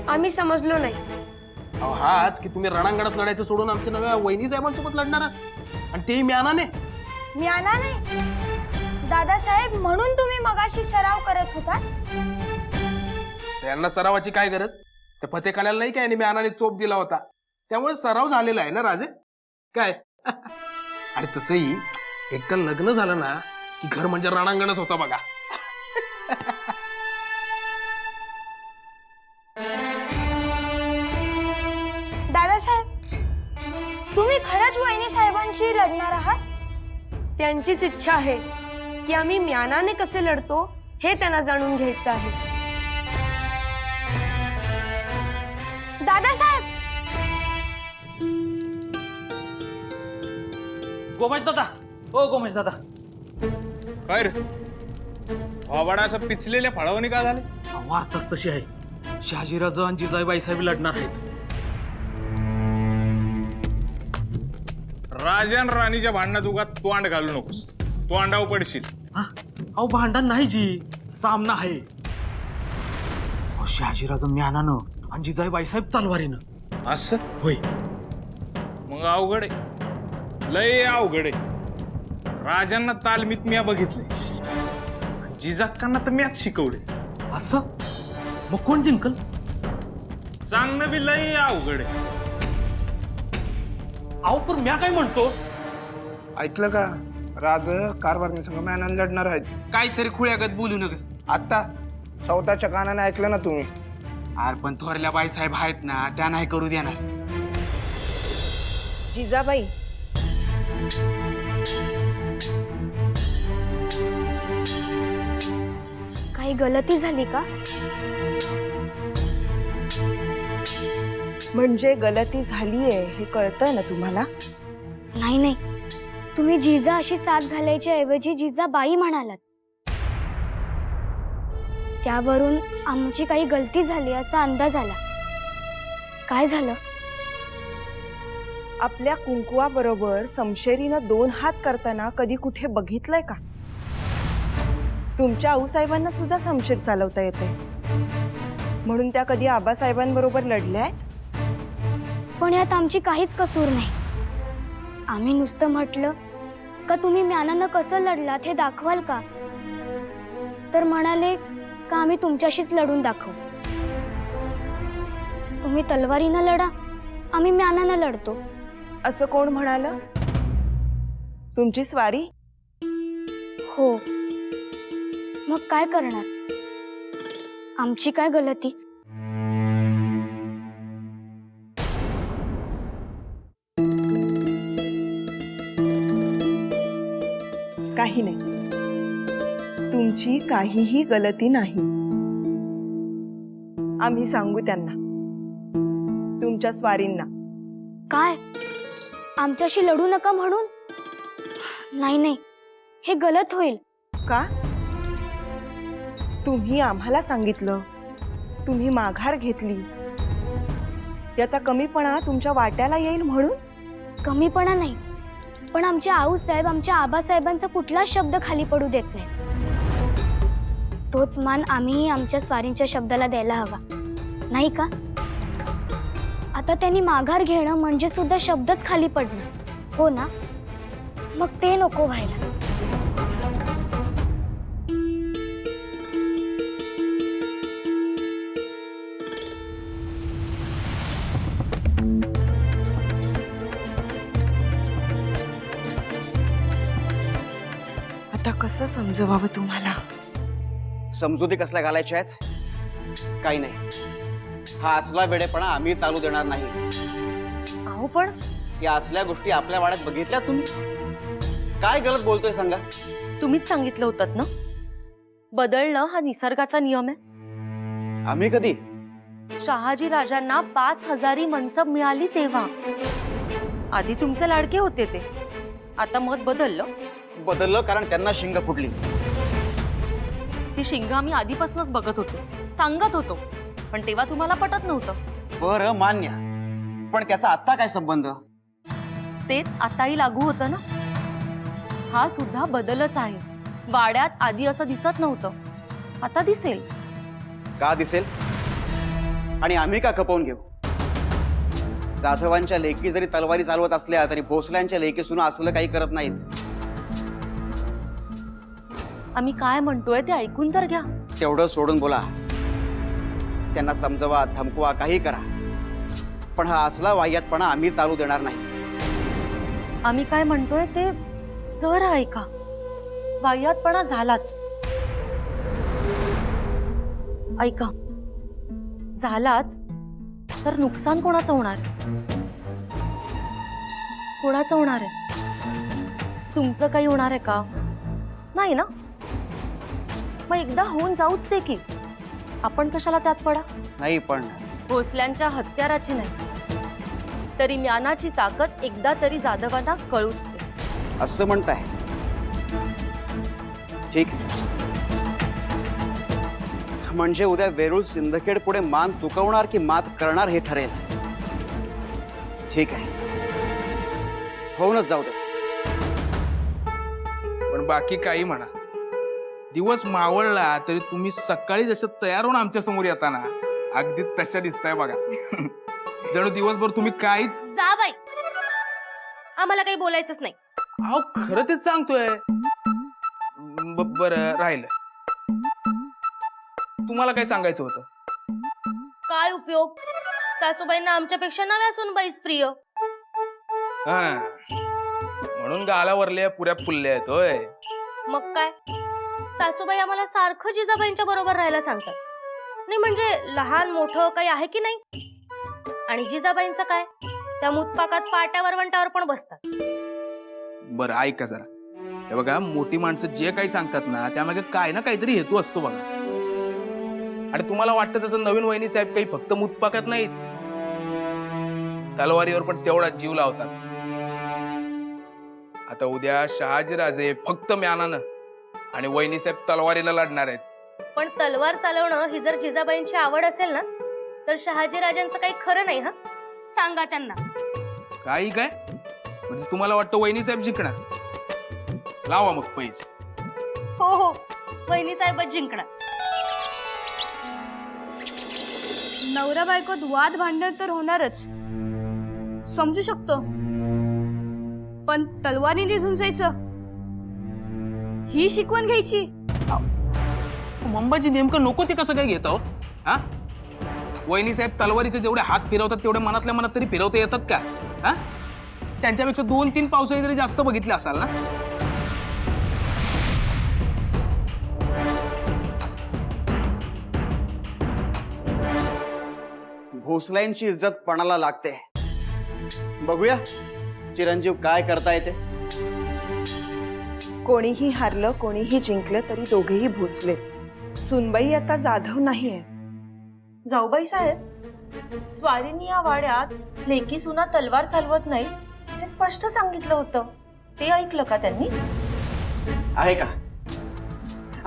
आम्ही समजलो नाही. अहो हाच की तुम्ही रणांगणात लढायचं सोडून आमच्या नव्या वहिनी साहेबांसोबत लढणार आहात. आणि तेही म्यानाने. म्यानाने? दादासाहेब, म्हणून तुम्ही मगाशी सराव करत होता? त्यांना सरावाची काय गरज? त्या फतेखाल्याला नाही काय म्यानाने चोप दिला होता, त्यामुळे सराव झालेला आहे ना राजे. काय आणि तसंही एकदा लग्न झालं ना की घर म्हणजे रणांगणच होता बघा. दादासाहेब, तुम्ही खरंच वहिनी साहेबांशी लढणार आहात? त्यांचीच इच्छा आहे की आम्ही म्यानाने कसे लढतो हे त्यांना जाणून घ्यायचं आहे. दादासाहेब, गोमश दादा, ओ गोमश दादा, काय रे वाडा असं पिचलेल्या फळावणी का झाले? वार्ताच तशी आहे. शहाजीराजे आणि जिजाबाई साहेब लढणार आहेत. राजा आणि राणीच्या भांडणात उगाच तोंड घालू नकोस, तोंडावर पडशील. हा? अहो भांडण नाही जी, सामना आहे. अहो शहाजीराजे म्यानानं आणि जिजाबाई साहेब तलवारीनं. असं होय. मग अवघड आहे, लय अवघड आहे. राजांना तालमीत म्या बघितले, जिजाक्कांना तर म्याच शिकवले. असं? मग कोण जिंकल? सांगणं बी लय अवघड आहे. अहो पण म्या काय म्हणतो, ऐकलं का? राज कारभारने संग मॅनाने लढणार आहेत. काहीतरी खुळ्यागत बोलू नकस. आता स्वतःच्या कानाने ऐकलं ना तुम्ही? अरे पण थोरल्या बाई साहेब आहेत ना, त्या नाही करू देणार. जिजाबाई, काही गलती झाली का? म्हणजे गलती झालीये हे कळतंय ना तुम्हाला? नाही नाही, तुम्ही जिजा अशी साथ घालायच्या ऐवजी जिजाबाई म्हणालात. त्यावरून आमची काही गलती झाली असा अंदाज आला. काय झालं? आपल्या कुंकुवाबरोबर समशेरीनं 2 हात करताना कधी कुठे बघितलंय का? तुमच्या आऊसाहेबांना सुद्धा समशेर चालवता येते, म्हणून त्या कधी आबासाहेबांबरोबर लढल्या आहेत? पण यात आमची काहीच कसूर नाही. आम्ही नुसतं म्हटलं का तुम्ही म्यानानं कसं लढलात हे दाखवाल का? तर म्हणाले का आम्ही तुमच्याशीच लढून दाखवू. तुम्ही तलवारीनं लढा, आम्ही म्यानानं लढतो. असं कोण म्हणालं? तुमची स्वारी? हो, मग काय करणार? आमची काय गलती? काही नाही, तुमची काहीही गलती नाही. आम्ही सांगू त्यांना, तुमच्या स्वारींना. काय? आमच्याशी लढू नका म्हणून? नाही नाही, हे गलत होईल. का? तुम्ही आम्हाला सांगितलं, तुम्ही माघार घेतली, याचा कमीपणा तुमच्या वाट्याला येईल म्हणून? कमीपणा नाही, पण आमच्या आऊसाहेब आमच्या आबासाहेबांचा कुठलाच शब्द खाली पडू देत नाही. तोच मान आम्ही आमच्या स्वारींच्या शब्दाला द्यायला हवा, नाही का? आता त्यांनी माघार घेणं म्हणजे सुद्धा शब्दच खाली पडणं, हो ना? मग ते नको व्हायला. आता कसं समजवावं तुम्हाला? समजुती कसल्या घालायच्या आहेत? काही नाही, हा असला वेडेपणा आम्ही चालू देणार नाही. अहो पण या असल्या गोष्टी आपल्या वाड्यात बघितल्या तुम्ही? काय गलत बोलतोय सांगा? तुम्हीच सांगितलं होतं ना, बदलणं हा निसर्गाचा नियम आहे. आम्ही कधी? शहाजी राजांना 5000 मनसब मिळाली तेव्हा. आधी तुमचे लाडके होते ते, आता मत बदललं? बदललं कारण त्यांना शिंग फुटली. ती शिंग आम्ही आधीपासूनच बघत होतो, सांगत होतो, पण तेव्हा तुम्हाला पटत नव्हतं. बरं मान्य, पण त्याचा आत्ता काय संबंध? तेच आताही लागू होतं ना. हा सुद्धा बदलच आहे. वाड्यात आधी असं दिसत नव्हतं, आता दिसेल. का दिसेल? आणि आम्ही का खपवून घेऊ? जाधवांच्या लेकी जरी तलवारी चालवत असल्या तरी भोसल्यांच्या लेकी सुना असलं काही करत नाहीत. आम्ही काय म्हणतोय ते ऐकून तर घ्या. तेवढं सोडून बोला. त्यांना समजवा, धमकवा, काही करा, पण हा असला वाह्यातपणा आम्ही चालू देणार नाही. आम्ही काय म्हणतोय ते जरा ऐका. वाह्यातपणा झालाच. ऐका, झालाच तर नुकसान कोणाचं होणार? कोणाचं होणार आहे? तुमचं काही होणार आहे का? नाही ना. मग एकदा होऊन जाऊच दे की. आपण कशाला त्यात पडा? नाही, पण भोसल्यांच्या हत्याराची नाही तरी म्यानाची ताकद एकदा तरी जाधवांना कळूच दे. असं म्हणताय? ठीक आहे. म्हणजे उद्या वेरूळ सिंदखेड पुढे मान तुकवणार की मात करणार हे ठरेल. ठीक आहे, होऊनच जाऊ दे. पण बाकी काही म्हणा, दिवस मावळला तरी तुम्ही सकाळी जसं तयार होऊन आमच्या समोर येताना अगदी तशा दिसताय बघा. जणू दिवसभर तुम्ही काहीच. जा बाई, आम्हाला काही बोलायचंच नाही. अहो खरं तेच सांगतोय. बरं राहिलं, तुम्हाला काय सांगायचं होतं? काय उपयोग? सासूबाईंना आमच्यापेक्षा नव्या सुनबाईच प्रिय. हा, म्हणून गालावरल्या पुऱ्या फुलल्या आहेत होय. मग काय, सासूबाई आम्हाला सारखं जिजाबाईंच्या बरोबर राहायला सांगतात. नाही म्हणजे लहान मोठं काही आहे की नाही. आणि जिजाबाईंचं काय, त्या मुतपाकात पाट्यावर वंटावर पण बसतात. बरं ऐका जरा, हे बघा, मोठी माणसं जे काही सांगतात ना त्यामागे काय ना काहीतरी हेतू असतो बघा. आणि तुम्हाला वाटतं तसं नवीन वहिनी साहेब काही फक्त मुतपाकात नाहीत, तलवारीवर पण तेवढाच जीव लावतात. आता उद्या शहाजीराजे फक्त म्यानानं आणि वहिनी साहेब तलवारीला लढणार आहेत. पण तलवार चालवणं ही जर जिजाबाईंची आवड असेल ना तर शहाजीराजांचं काही खरं नाही. हा, सांगा त्यांना. काही काय म्हणजे तुम्हाला वाटतं वहिनी साहेब जिंकणार? लावा मग पैसे. हो हो, वहिनी साहेबच जिंकणार. नवरा बायकोत वाद भांडण तर होणारच, समजू शकतो. पण तलवारीने झुंजायचं ही शिकवण घ्यायची? मंबाजी नेमकं नको ते कसं काय घेत आहोत? हा, वहिनी साहेब तलवारीचे जेवढे हात फिरवतात तेवढे मनातल्या मनात तरी फिरवता येतात का? हा, त्यांच्यापेक्षा 2-3 पावसाळी तरी जास्त बघितले असाल ना. भोसल्यांची इज्जत पणाला लागते. बघूया चिरंजीव काय करता येते. कोणीही हारलं कोणीही जिंकलं तरी दोघेही भोसलेच. सुनबाई आता जाधव नाहीये. जाऊबाई साहेब, स्वारीनी या वाड्यात लेकी सुना तलवार चालवत नाही हे स्पष्ट सांगितलं होतं. ते ऐकलं का त्यांनी? आहे का?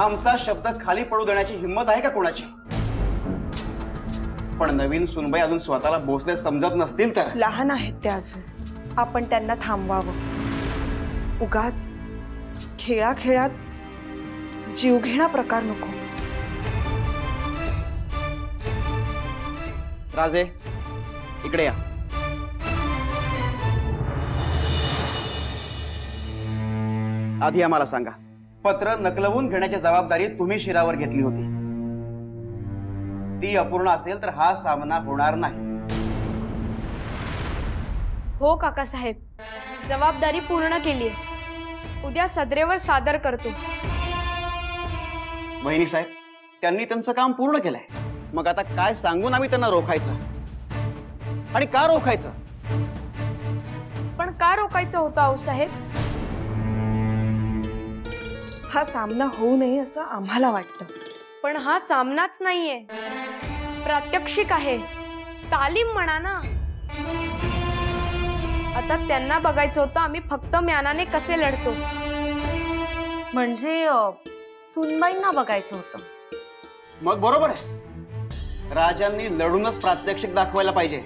आमचा शब्द खाली पडू देण्याची हिंमत आहे का कोणाची? पण नवीन सुनबाई अजून स्वतःला भोसले समजत नसतील तर? लहान आहेत त्या अजून, आपण त्यांना थांबवावं. उगाच खेळाखेळात जीवघेणा प्रकार नको. राजे इकडे या. आधी आम्हाला सांगा, पत्र नकलवून घेण्याची जबाबदारी तुम्ही शिरावर घेतली होती. ती अपूर्ण असेल तर हा सामना होणार नाही. हो काकासाहेब, जबाबदारी पूर्ण केली. उद्या सदरेवर सादर करतो. वहिनी साहेब, त्यांनी त्यांचं काम पूर्ण केलंय. मग आता काय सांगून आम्ही त्यांना रोखायचं? आणि का रोखायचं? पण का रोखायचं होतं आऊसाहेब? हा सामना होऊ नये असं आम्हाला वाटतं. पण हा सामनाच नाहीये, प्रात्यक्षिक आहे. तालीम म्हणा ना. आता त्यांना बघायचं होतं आम्ही फक्त म्यानाने कसे लढतो. म्हणजे सुनबाईंना बघायचं होतं. मग बरोबर आहे, राजांनी लढूनच प्रात्यक्षिक दाखवायला पाहिजे.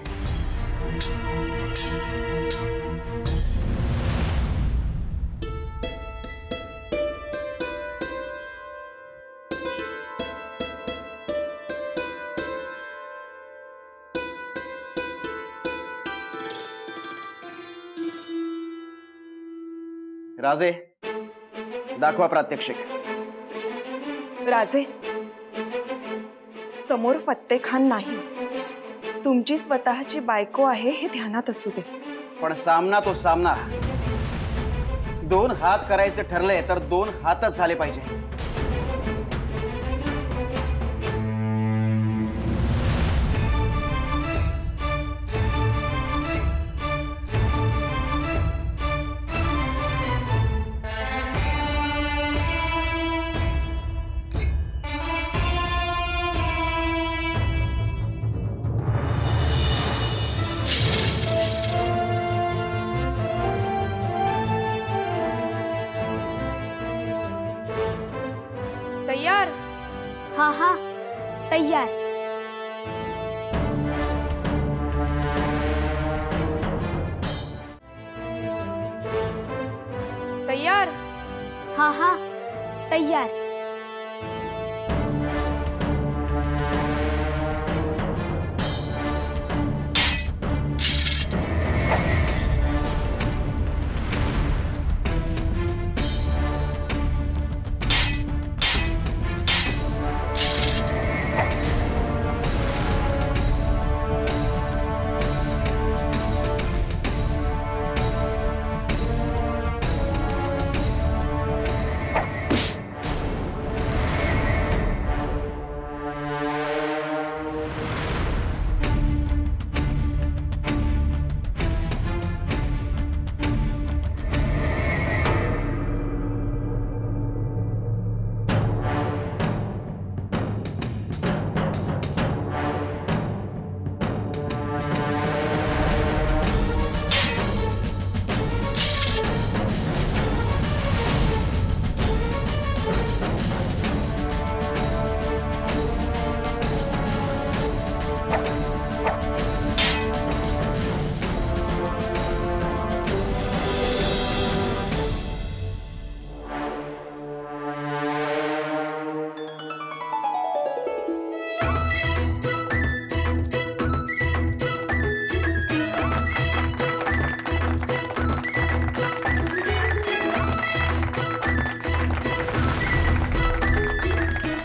राजे, दाखवा प्रात्यक्षिक. राजे, समोर फत्तेखान नाही, तुमची स्वतःची बायको आहे हे ध्यानात असू दे. पण सामना तो सामना. 2 हात करायचे ठरले तर 2 हातच झाले पाहिजे. तयार? हाँ हाँ, तैयार. तयार? हाँ हाँ, तैयार.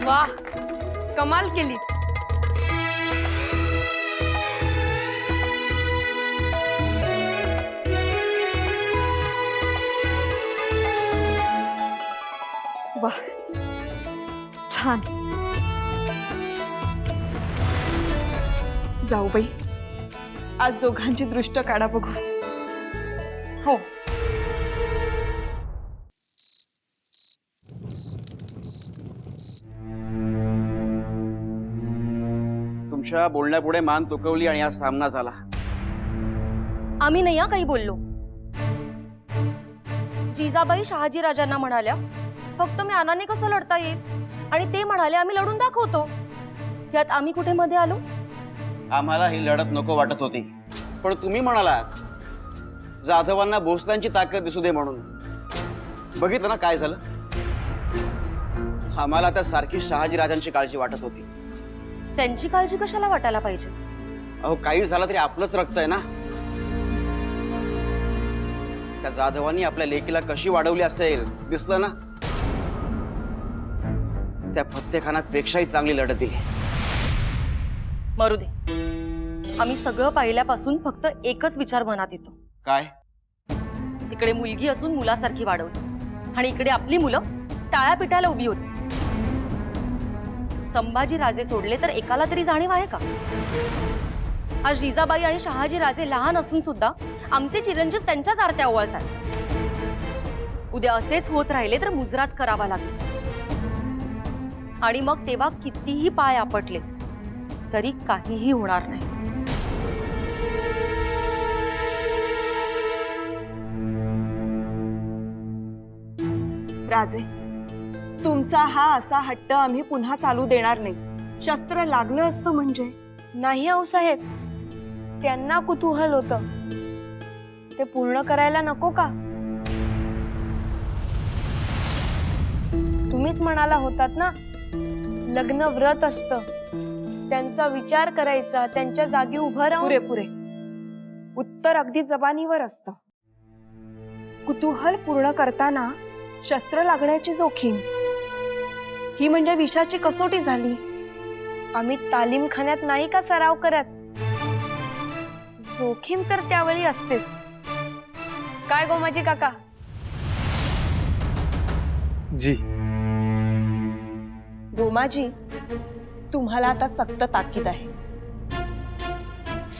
वाह, कमाल केली. वाह, छान. जाऊबाई, आज दोघांची दृष्ट काढा बघू. हो. तुमच्या बोलण्यापुढे मान तुकवली आणि हा सामना झाला. आम्ही नाही काही बोललो. जिजाबाई शहाजी राजांना म्हणाल्या फक्त म्यानाने कसं लढता येईल आणि ते म्हणाले आम्ही लढून दाखवतो. यात आम्ही कुठे मध्ये आलो? आम्हाला ही लढत नको वाटत होती, पण तुम्ही म्हणालात जाधवांना भोसल्यांची ताकद दिसू दे म्हणून. बघितलं ना काय झालं. आम्हाला त्या सारखी शहाजी राजांची काळजी वाटत होती. त्यांची काळजी कशाला वाटायला पाहिजे? अहो, काही झालं तरी आपलंच रक्त आहे ना. त्या जाधवांनी आपल्या लेकीला कशी वाढवली असेल दिसलं ना. त्या फत्तेखानात पेक्षाही चांगली लढत दिली. मरू दे, आम्ही सगळं पाहिल्यापासून फक्त एकच विचार मनात येतो. काय? तिकडे मुलगी असून मुलासारखी वाढवली आणि इकडे आपली मुलं टाळ्या पिटायला उभी होती. संभाजी राजे सोडले तर एकाला तरी जाणीव आहे का? आज जिजाबाई आणि शहाजी राजे लहान असून सुद्धा आमचे चिरंजीव त्यांच्याच आरत्या ओवाळतात. उद्या असेच होत राहिले तर मुजराच करावा लागेल. आणि मग तेव्हा कितीही पाय आपटले तरी काहीही होणार नाही. राजे, तुमचा हा असा हट्ट आम्ही पुन्हा चालू देणार नाही. शस्त्र लागलं असतं म्हणजे. नाही आऊसाहेब, त्यांना कुतूहल होतं, ते पूर्ण करायला नको का? तुम्हीच म्हणाला होतात ना, लग्न व्रत असतं, त्यांचा विचार करायचा, त्यांच्या जागी उभं राहून. पुरे पुरे उत्तर अगदी जबानीवर असतं. कुतूहल पूर्ण करताना शस्त्र लागण्याची जोखीम, ही म्हणजे विषाची कसोटी झाली. आम्ही तालीमखान्यात नाही का सराव करत? जोखीम तर त्यावेळी असते. काय गोमाजी काका? जी. गोमाजी, तुम्हाला आता सक्त ताकीद आहे.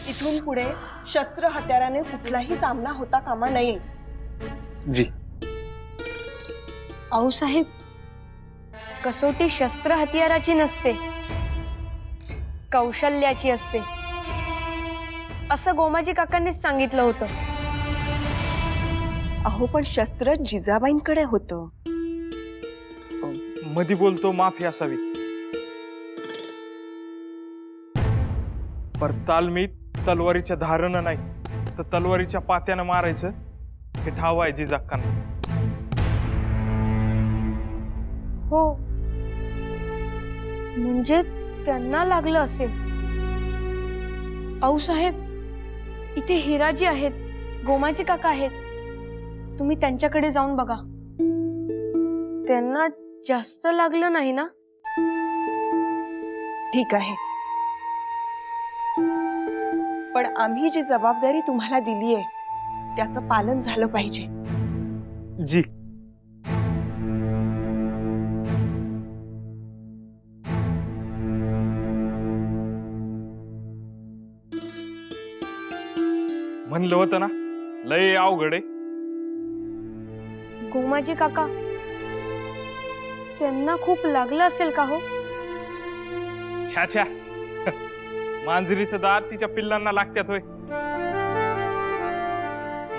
इथून पुढे शस्त्र हत्याराने कुठलाही सामना होता कामा नये. जी. आऊसाहेब, कसोटी शस्त्र हतियाराची नसते, कौशल्याची असते, असं गोमाजी काकांनीच सांगितलं होतं. अहो, पण शस्त्र जिजाबाईंकडे होतं. मधी बोलतो, माफी असावी. पर तालमीत तलवारीच्या धारण नाही, तर तलवारीच्या पात्यानं मारायचं हे ठाव आहे जिजाक्कांना. हो, म्हणजे त्यांना लागलं असेल. आऊसाहेब, इथे हिराजी आहेत, गोमाजी काका आहेत, तुम्ही त्यांच्याकडे जाऊन बघा. त्यांना जास्त लागलं नाही ना? ठीक आहे, पण आम्ही जी जबाबदारी तुम्हाला दिली आहे त्याचं पालन झालं पाहिजे. जी. म्हणलं होतं ना, लय अवघड आहे. गोमाजी काका, त्यांना खूप लागलं असेल का हो? छा छा, मांजरीचं दात तिच्या पिल्लांना लागत्यात होय.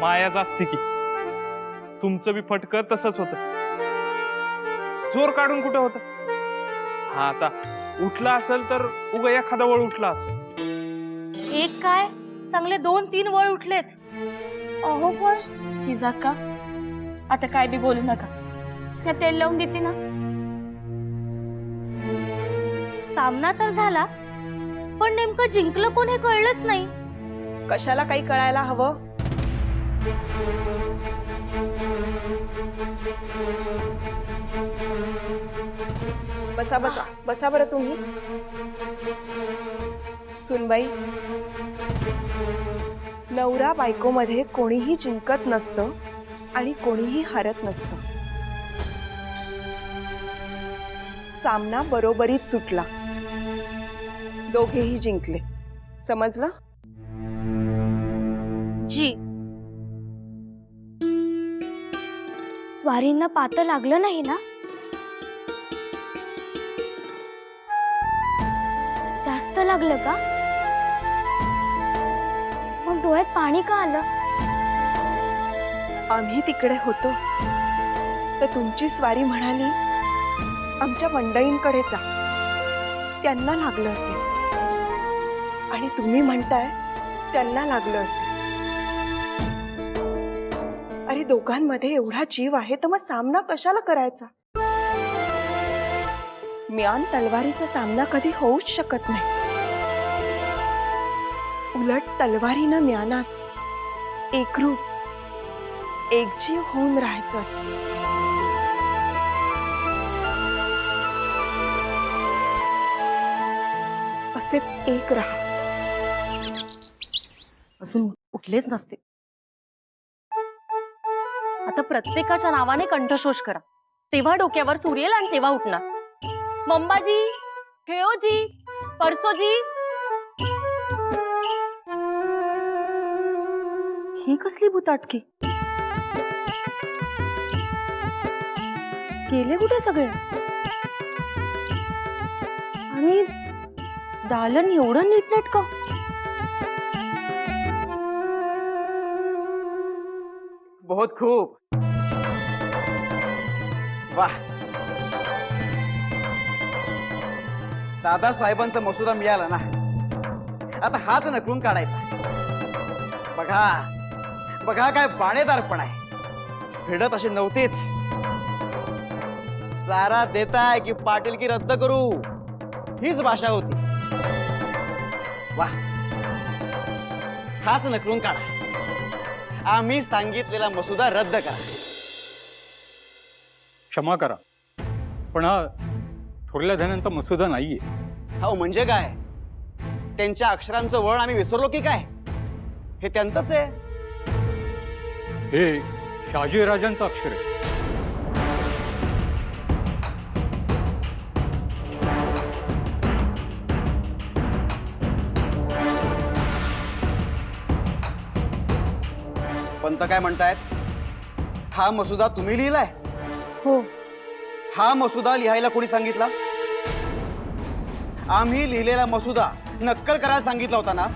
मायाच असते की. तुमचं बी फटकं तसंच होतं. जोर काढून कुठं होतं? हा, आता उठला असेल तर उगा एखादा वळ उठला असेल. एक काय, चांगले 2-3 वळ उठलेत. अहो पण जिजाक्का, आता काय बी बोलू नका. त्या तेल लावून देते ना. सामना तर झाला, पण नेमकं जिंकलं कोण हे कळलंच नाही. कशाला काही कळायला हवं? बसा बसा बसा बरं तुम्ही. सुनबाई, नवरा बायकोमध्ये कोणीही जिंकत नसतं आणि कोणीही हरत नसतं. सामना बरोबरीत सुटला, दोघेही जिंकले. समजलं? जी. स्वारींना पातं लागलं नाही ना? जास्त लागलं का? मग डोळ्यात पाणी का आलं? आम्ही तिकडे होतो तर तुमची स्वारी म्हणाली, आमच्या मंडळींकडे जा, त्यांना लागलं असेल. आणि तुम्ही म्हणताय त्यांना लागलं असेल. अरे, दोघांमध्ये एवढा जीव आहे तर मग सामना कशाला करायचा? म्यान तलवारीचा सामना कधी होऊच शकत नाही. उलट तलवारीनं म्यानात एकरूप, एकजीव होऊन राहायचं असतं. असेच एक राहा. अजून उठलेच नसते. आता प्रत्येकाच्या नावाने कंठशोष करा, तेव्हा डोक्यावर सूर येईल आणि तेव्हा उठणार. मंबाजी, खेळोजी, परसोजी. ही कसली भूताटकी? गेले कुठे सगळे? आणि दालन एवढं नीटनेटकं? बहुत खूप. वा, दादासाहेबांचा मसुदा मिळाला ना, आता हाच नकलून काढायचा. बघा बघा काय बाणेदारपण आहे. फेडत अशी नव्हतीच. सारा देताय की पाटील की रद्द करू, हीच भाषा होती. वा, हाच नकलून काढा. आम्ही सांगितलेला मसुदा रद्द करा. क्षमा करा, पण हा थोरल्या धन्यांचा मसुदा नाहीये. हो म्हणजे काय? त्यांच्या अक्षरांचं वळण आम्ही विसरलो की काय? हे त्यांचंच आहे. हे शहाजीराजांचं अक्षर आहे. पंत काय म्हणतायत? हा मसुदा तुम्ही लिहिलाय? हो. हा मसुदा लिहायला कोणी सांगितला? आम्ही लिहिलेला मसुदा नक्कल करायला सांगितला होता ना.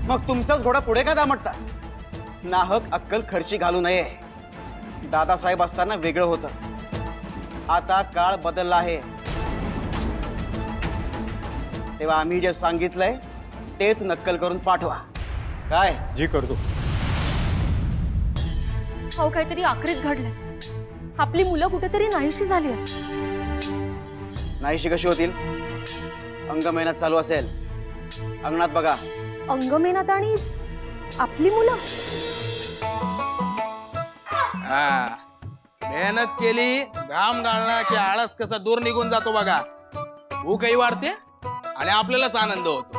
मग तुमचाच घोडा पुढे का दामटता? नाहक अक्कल खर्ची घालू नये. दादासाहेब असताना वेगळं होतं, आता काळ बदलला आहे. तेव्हा आम्ही जे सांगितलंय तेच नक्कल करून पाठवा. काय? जी करतो. हो, काहीतरी आखरीत घडलंय. आपली मुलं कुठेतरी नाहीशी झाली आहेत. नाहीशी कशी होतील? अंग मेहनत चालू असेल. अंगणात बघा. अंगमेहनत आणि आपली मुलं. हा, मेहनत केली, घाम गाळला की आळस कसा दूर निघून जातो बघा. भूकही वाढते आणि आपल्यालाच आनंद होतो.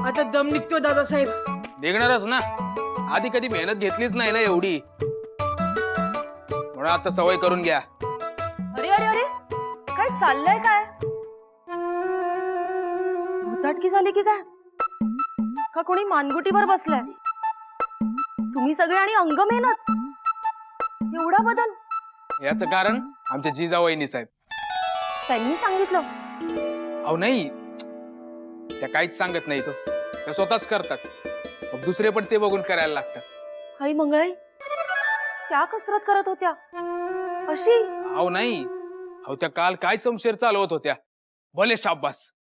आता दम निघतोय दादासाहेब. निघणारच ना. आधी कधी मेहनत घेतलीच नाही ना एवढी, म्हणून आता सवय करून घ्या. अरे अरे अरे, काय चाललंय? काय भूताटकी झाली की काय? का कोणी मानगुटीवर बसलाय? तुम्ही सगळे आणि अंग मेहनत, एवढा बदल? याचं कारण आमच्या जिजावहिनी साहेब. त्यांनी सांगितलं? अहो नाही, त्या काहीच सांगत नाही. तो त्या स्वतःच करतात. मग दुसरे पण ते बघून करायला लागतात. आई मंगळाई त्या कसरत करत होत्या अशी? अहो नाही, अहो त्या काल काय समशेर चालवत होत्या. भले शाब्बास.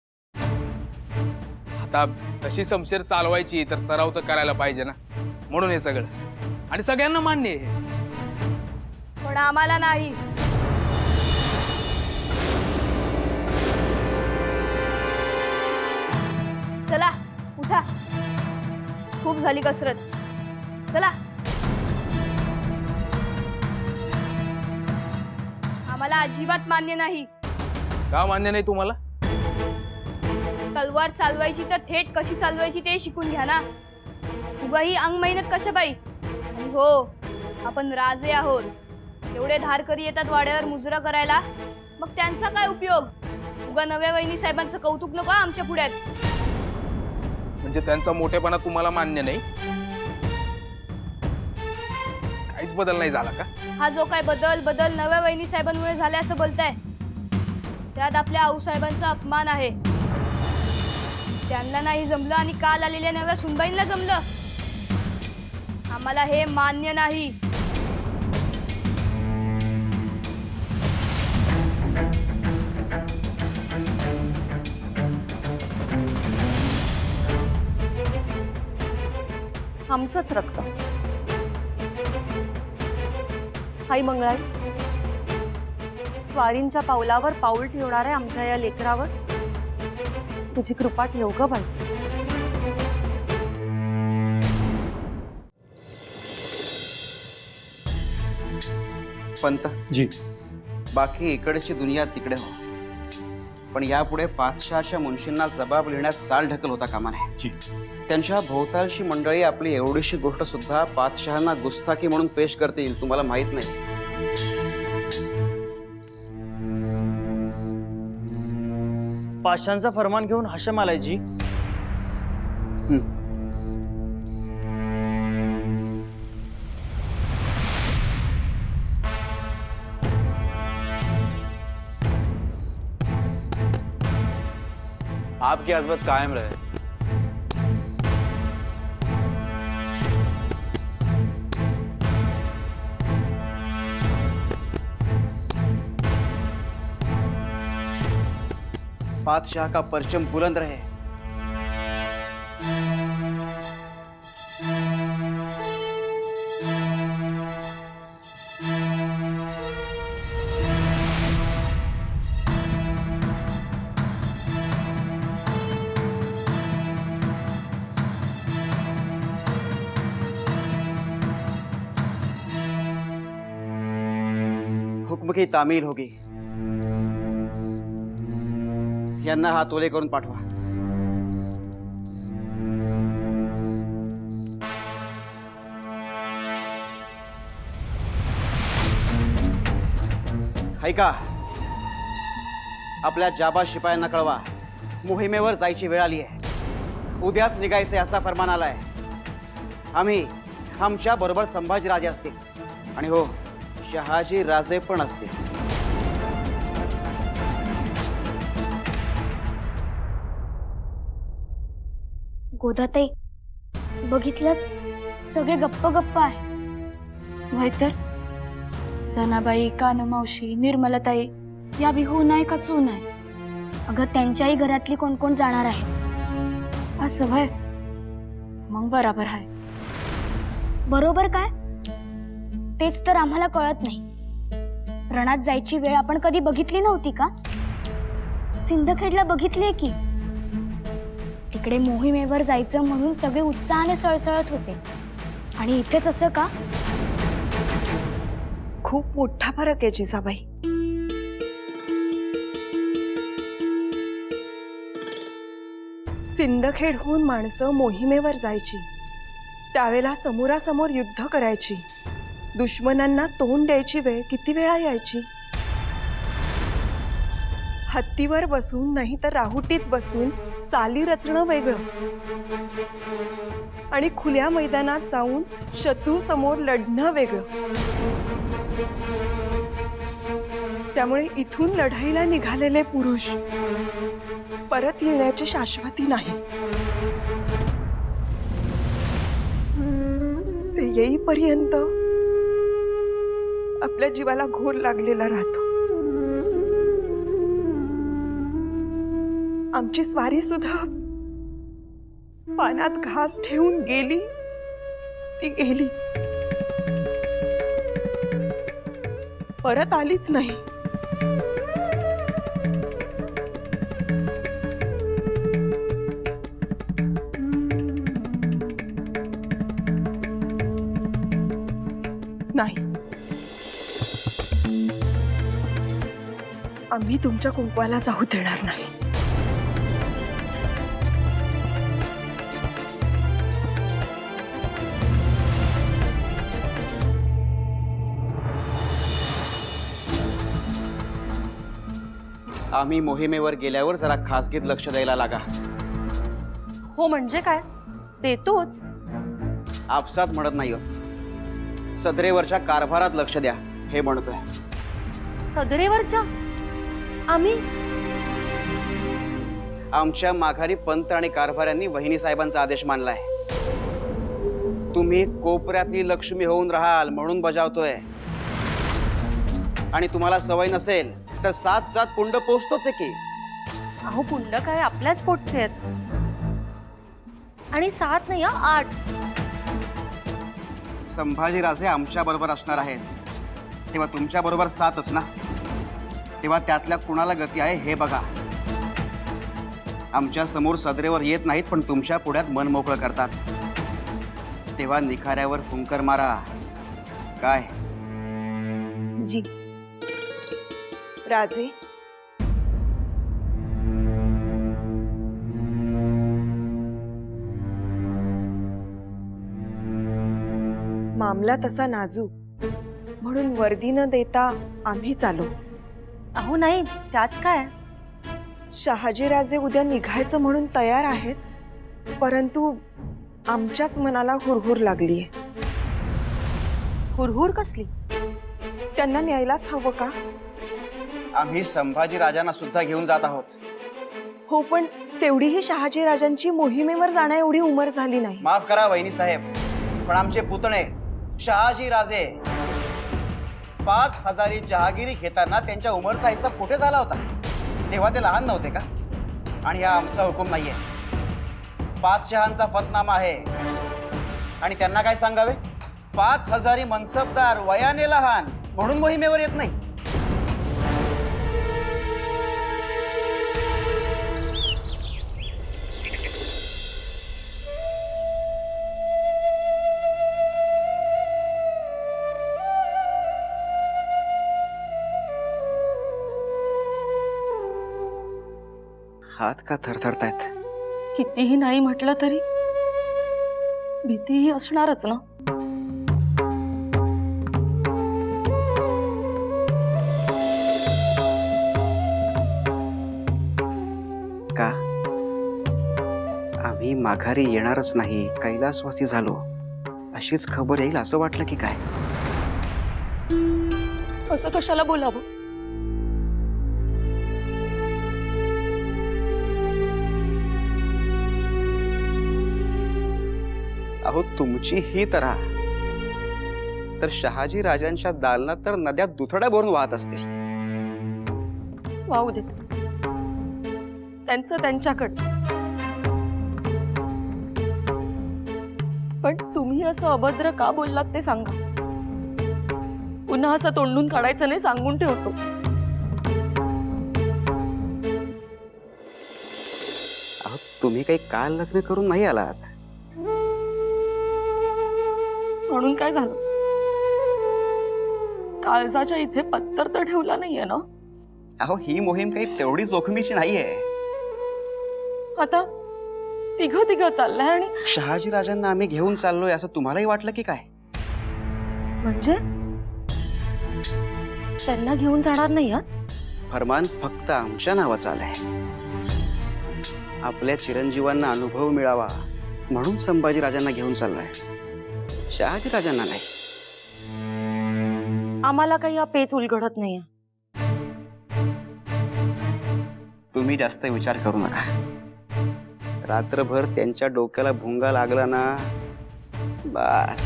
आता तशी समशेर चालवायची तर सराव तर करायला पाहिजे ना, म्हणून हे सगळं. आणि सगळ्यांना मान्य आहे, पण आम्हाला नाही. चला उठा, खूप झाली कसरत. चला. आम्हाला अजिबात मान्य नाही. का मान्य नाही तुम्हाला? तलवार चालवायची तर थेट कशी चालवायची ते शिकून घ्या ना. उगा ही अंग मेहनत कशा बाई? आणि हो, आपण राजे आहोत. एवढे धारकरी येतात वाड्यावर मुजरा करायला, मग त्यांचा काय उपयोग? उगा नव्या वहिनी साहेबांचं कौतुक नको आमच्या पुढ्यात. म्हणजे त्यांचा मोठेपणा तुम्हाला मान्य नाही? काहीच बदल नाही झाला का? हा जो काय बदल नव्या वहिनी साहेबांमुळे झाले असं बोलताय, त्यात आपल्या आऊसाहेबांचा अपमान आहे. त्यांना नाही जमलं आणि काल आलेल्या नव्या सुनबाईंना जमलं. आम्हाला हे मान्य नाही. आमचंच रक्त. आई मंगळाई, स्वारींच्या पावलावर पाऊल ठेवणाऱ्या आमच्या या लेकरावर तुझी कृपा ठेव ग बाई. पंत जी. बाकी इकडची दुनिया तिकडे हो, पण यापुढे पाचशहाच्या मुंशींना जबाब लिहिण्यात चाल ढकल होता कामा नये. जी. त्यांच्या भोवतालची मंडळी आपली एवढीशी गोष्ट सुद्धा पाचशहांना गुस्ताखी म्हणून पेश करतील, तुम्हाला माहित नाही. पाषाणचा फरमान घेऊन हाशम आलाय जी. आपकी अजमत कायम रहे. बादशाह का परचम बुलंद रहे। हुक्म की तामील होगी। यांना हात ओले करून पाठवा। ऐका, आपल्या जाबा शिपायांना कळवा, मोहिमेवर जायची वेळ आली आहे। उद्याच निघायचे असा फरमान आलाय। आम्ही आमच्या बरोबर संभाजीराजे असतील आणि हो, शहाजी राजे पण असतील। गोदाताई, बघितलंस, सगळे गप्प गप्प आहे. व्हय तर जनाबाई, कानमावशी, निर्मलताई या बिहू नाही का चू नाही? अगं, त्यांच्याही घरातली कोण कोण जाणार आहे. असं व्हय? मग बराबर आहे. बरोबर काय? तेच तर आम्हाला कळत नाही. रणात जायची वेळ आपण कधी बघितली नव्हती का? सिंदखेडला बघितलीये की. तिकडे मोहिमेवर जायचं म्हणून सगळे उत्साहाने सळसळत होते, आणि इथेच असं का? खूप मोठा फरक आहे जिजाबाई. सिंदखेडहून माणसं मोहिमेवर जायची, त्यावेळेला समोरासमोर युद्ध करायची, दुश्मनांना तोंड द्यायची वेळ किती वेळा यायची. हत्तीवर बसून नाही तर राहुटीत बसून चाली रचणं वेगळं, आणि खुल्या मैदानात जाऊन शत्रू समोर लढणं वेगळं. त्यामुळे इथून लढाईला निघालेले पुरुष परत येण्याची शाश्वती नाही. ते येईपर्यंत आपल्या जीवाला घोर लागलेला राहतो. आमची स्वारी सुद्धा पानात घास ठेवून गेली, ती गेलीच, परत आलीच नाही. नाही, आम्ही तुमच्या कुंकवाला जाऊ देणार नाही. आम्ही मोहिमेवर गेल्यावर जरा खासगीत लक्ष द्यायला लागा. हो म्हणजे काय? देतोच. आपसात म्हणत नाही हो, सदरेवरच्या कारभारात लक्ष द्या हे म्हणतोय. सदरेवरच्या? आम्ही? आमच्या माघारी पंत आणि कारभाऱ्यांनी वहिनी साहेबांचा आदेश मानलाय. तुम्ही कोपऱ्यातली लक्ष्मी होऊन राहाल म्हणून बजावतोय. आणि तुम्हाला सवय नसेल तर 7 कुंड पोचतोच आहे की. अहो, कुंड काय आपल्याच पोटचे आहेत. आणि 7 नाही, 8. संभाजीराजे आमच्या बरोबर असणार आहेत, तेव्हा तुमच्या बरोबर 7च ना. तेव्हा त्यातल्या कुणाला गती आहे हे बघा. आमच्या समोर सदरेवर येत नाहीत, पण तुमच्या पुढ्यात मन मोकळं करतात. तेव्हा निखाऱ्यावर फुंकर मारा. काय जी. राजे, मामला तसा नाजूक म्हणून वर्दी न देता आम्ही चालू. अहो नाही, त्यात काय? शहाजीराजे उद्या निघायचं म्हणून तयार आहेत, परंतु आमच्याच मनाला हुरहुर लागलीये. हुरहुर कसली? त्यांना न्यायलाच हवं का? आम्ही संभाजीराजांना सुद्धा घेऊन जात आहोत. हो, पण तेवढीही शहाजीराजांची मोहिमेवर जाण्या एवढी उमर झाली नाही. माफ करा वहिनी साहेब, पण आमचे पुतणे शहाजीराजे 5000 जहागिरी घेताना त्यांच्या उमरचा हिस्सा कुठे झाला होता? तेव्हा ते लहान नव्हते का? आणि हा आमचा हुकूम नाहीये. 5 शहांचा फतनामा आहे आणि त्यांना काय सांगावे? 5000 मनसबदार वयाने लहान म्हणून मोहिमेवर येत नाही. हात का थरथरतायत? कितीही नाही म्हटलं तरी भीतीही असणारच ना. का आम्ही माघारी येणारच नाही, कैलासवासी झालो अशीच खबर येईल असं वाटलं की काय? असं कशाला बोलावं? अहो तुमची ही तऱ्हा तर शहाजी राजांच्या दालनात तर नद्या दुथड्या भरून वाहत असतील. वाहू देत, त्यांचं त्यांच्याकडे. पण तुम्ही असं अभद्र का बोललात ते सांगा. पुन्हा असं तोंडून काढायचं नाही, सांगून ठेवतो. अहो तुम्ही काही काल लग्न करून नाही आलात. म्हणून काय झालं? काळजाच्या इथे पत्तर तर ठेवला नाहीये ना. अहो ही मोहीम काही तेवढी जोखमीची नाहीये. आता तिघं चाललंय आणि शहाजी राजांना आम्ही घेऊन चाललोय असं तुम्हालाही वाटलं की काय? म्हणजे त्यांना घेऊन जाणार नाही आहात? फरमान फक्त आमच्या नावाचं आलंय. आपल्या चिरंजीवांना अनुभव मिळावा म्हणून संभाजी राजांना घेऊन चाललोय, शहाजी राजांना नाही. आम्हाला काही हा पेच उलगडत नाहीये. तुम्ही जास्त विचार करू नका. रात्रभर त्यांच्या डोक्याला भुंगा लागला ना, बस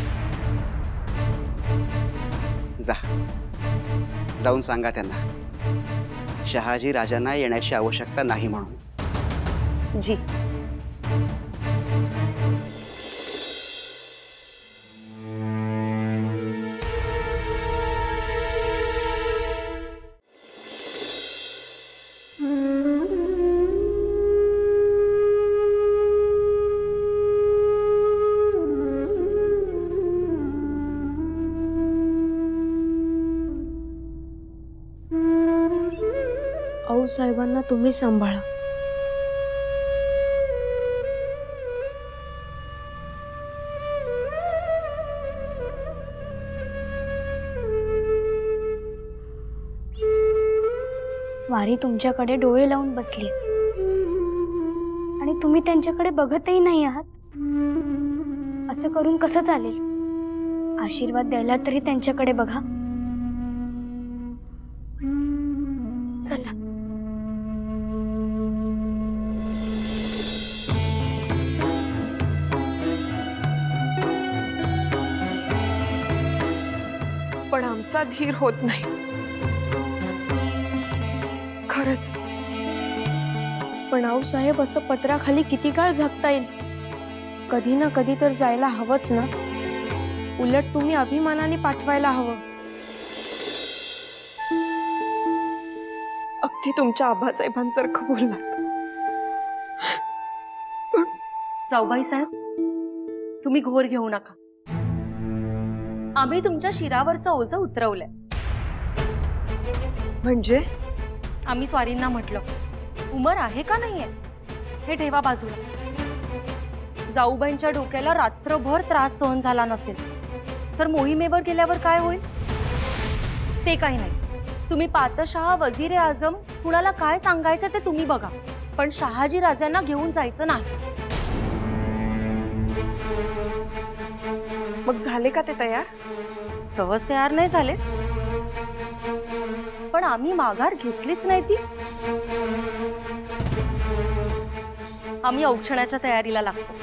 जाऊन सांगा त्यांना शहाजी राजांना येण्याची आवश्यकता नाही म्हणून. जी. साहेबांना तुम्ही सांभाळा. स्वारी तुमच्याकडे डोळे लावून बसली आणि तुम्ही त्यांच्याकडे बघतही नाही आहात. असं करून कसं चालेल? आशीर्वाद द्यायला तरी त्यांच्याकडे बघा. चला. पण आमचा धीर होत नाही खरंच. पण आऊसाहेब, असं पत्राखाली किती काळ झाकता येईल? कधी ना कधी तर जायला हवंच ना. उलट तुम्ही अभिमानाने पाठवायला हवं. अगदी तुमच्या आबासाहेबांसारखं बोललात. जाऊबाई साहेब, तुम्ही घोर घेऊ नका. आम्ही तुमच्या शिरावरचं ओझं उतरवलंय. म्हणजे आम्ही स्वारींना म्हटलं, उमर आहे का नाहीये हे ठेवा बाजूला. जाऊबाईंच्या डोक्याला रात्रभर त्रास सहन झाला नसेल तर मोहिमेवर गेल्यावर काय होईल ते काही नाही. तुम्ही पातशाह, वजीर आजम कुणाला काय सांगायचं ते तुम्ही बघा, पण शहाजी राजांना घेऊन जायचं नाही. मग झाले का ते तयार? सहज तयार नाही झाले, पण आम्ही माघार घेतलीच नाही ती. आम्ही औक्षणाच्या तयारीला लागतो.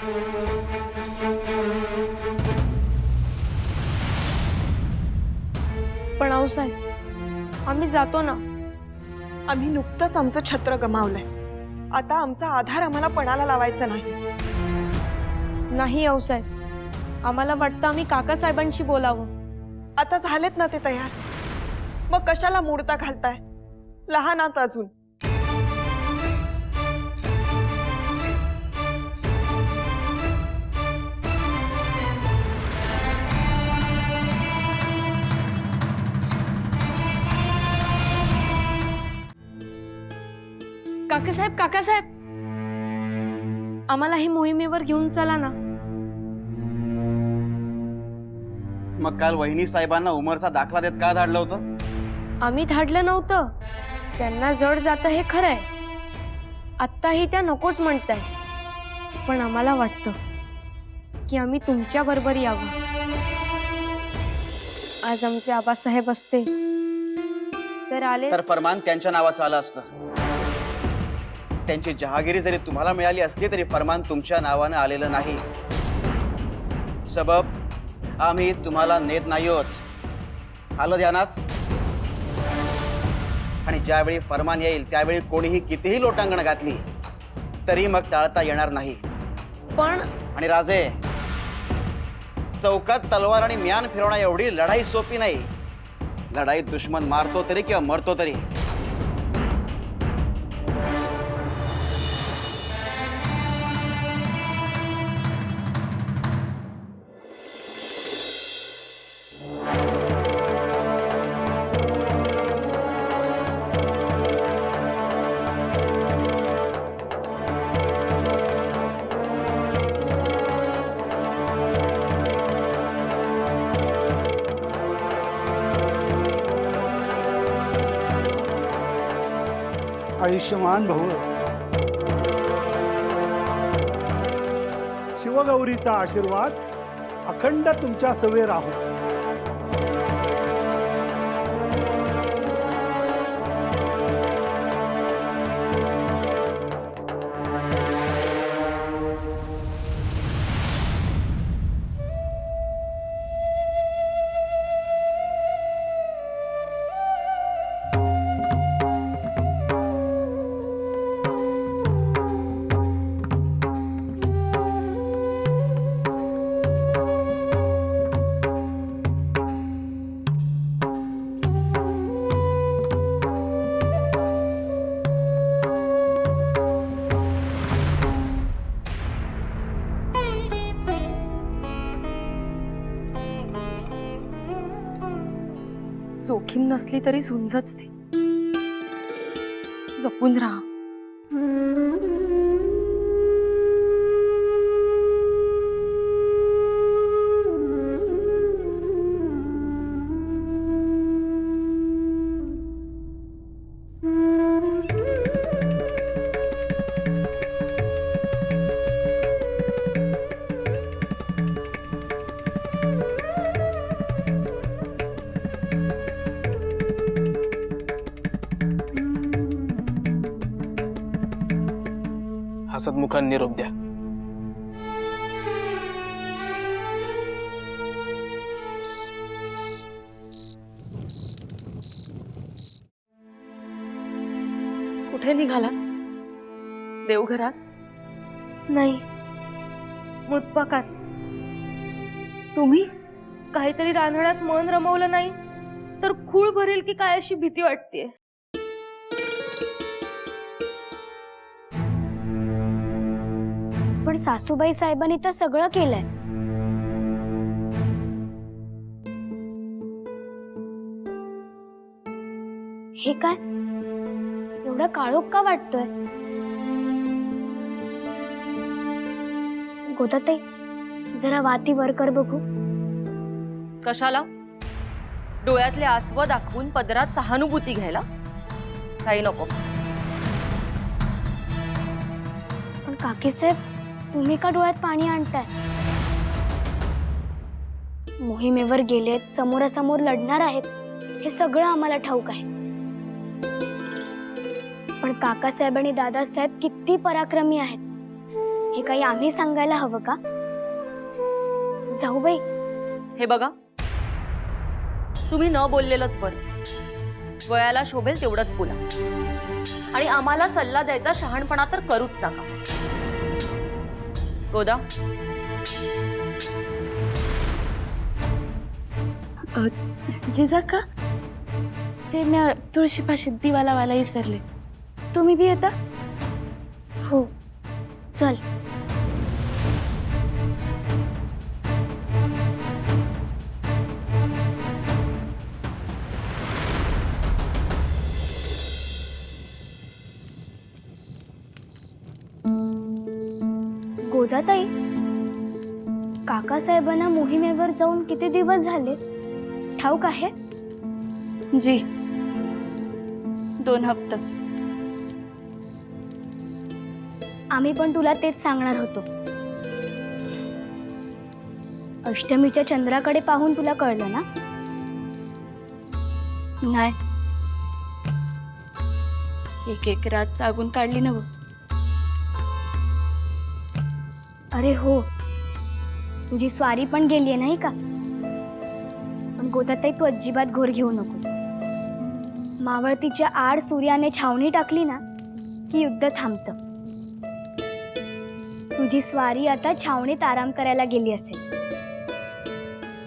पण आऊसाहेब, आम्ही जातो ना. आम्ही नुकतंच आमचं छत्र गमावलंय. आता आमचा आधार आम्हाला पणाला लावायचा नाही. नाही आऊसाहेब, आम्हाला वाटतं आम्ही काकासाहेबांशी बोलावं. आता झालेत ना ते तयार, मग कशाला मोडता घालताय? लहान आहात अजून. काकासाहेब, काकासाहेब, आम्हाला ही मोहिमेवर घेऊन चला ना. मग काल वहिनी साहेबांना उमरचा दाखला देत का धाडलं होतं? आम्ही धाडलं नव्हतं, त्यांना जड जातं हे खरंय. आत्ताही त्या नकोच म्हणताय, पण आम्हाला वाटतं की आम्ही तुमच्या बरोबर यावं. आज आमचे आबासाहेब असते तर आले. तर फरमान त्यांच्या नावाचं आलं असतं. त्यांची जहागिरी जरी तुम्हाला मिळाली असली तरी फरमान तुमच्या नावानं आलेलं नाही. सबब आम्ही तुम्हाला नेत नाही आहोत, आलं ध्यानात. आणि ज्यावेळी फरमान येईल त्यावेळी कोणीही कितीही लोटांगण घातली तरी मग टाळता येणार नाही. पण आणि राजे, चौकात तलवार आणि म्यान फिरवणं एवढी लढाई सोपी नाही. लढाईत दुश्मन मारतो तरी किंवा मरतो तरी. आयुष्यमान भव. शिवगौरीचा आशीर्वाद अखंड तुमच्या सवे राहू. जोखीम नसली तरी झुंजच ती. जपून राहा. हसतमुखान निरोप द्या. कुठे निघालात? देवघरात? नाही, मुतपाकात. तुम्ही काहीतरी रांधण्यात मन रमवलं नाही तर खूळ भरेल की काय अशी भीती वाटतेय. पण सासूबाई साहेबांनी तर सगळं केलंय. हे काय एवढा काळोख का वाटतोय? गोदाताई, जरा वाती वर कर बघू. कशाला? डोळ्यातले आसव दाखवून पदरात सहानुभूती घ्यायला? काही नको. पण काकीसाहेब, तुम्ही का डोळ्यात पाणी आणताय? मोहिमेवर गेलेत, समोरासमोर लढणार आहेत, हे सगळं आम्हाला ठाऊक आहे. पण काकासाहेब आणि दादासाहेब किती पराक्रमी आहेत हे काही आम्ही सांगायला हवं का? जाऊबाई, हे बघा, तुम्ही न बोललेलंच बरं. वयाला शोभेल तेवढंच बोला. आणि आम्हाला सल्ला द्यायचा शहाणपणा तर करूच नका. गोदा, जिजाका ते मी तुळशीपाशी दिवा लावायला विसरले. तुम्ही बी येता? हो चल. गोदाताई, काकासाहेबांना मोहिमेवर जाऊन किती दिवस झाले ठाऊक आहे? जी, 2 हप्ते. आम्ही पण तुला तेच सांगणार होतो. अष्टमीच्या चंद्राकडे पाहून तुला कळलं ना? नाही, एक रात जागून काढली ना. अरे हो, तुझी स्वारी पण गेलीये नाही का? पण गोदाताई, तू अजिबात घोर घेऊ नकोस. मावळतीच्या आड सूर्याने छावणी टाकली ना की युद्ध थांबतं. तुझी स्वारी आता छावणीत आराम करायला गेली असेल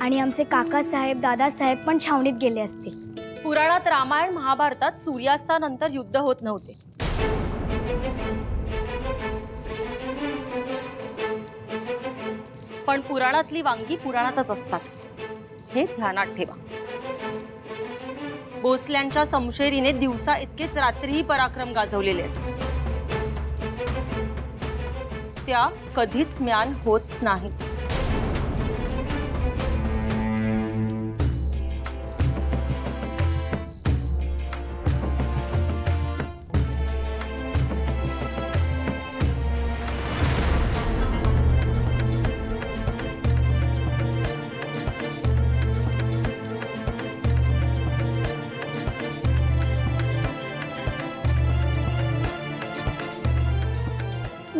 आणि आमचे काकासाहेब दादासाहेब पण छावणीत गेले असतील. पुराणात रामायण महाभारतात सूर्यास्तानंतर युद्ध होत नव्हते. पण पुराणातली वांगी पुराणातच असतात, हे ध्यानात ठेवा. भोसल्यांच्या समशेरीने दिवसा इतकेच रात्रीही पराक्रम गाजवलेले आहेत. त्या कधीच म्यान होत नाही.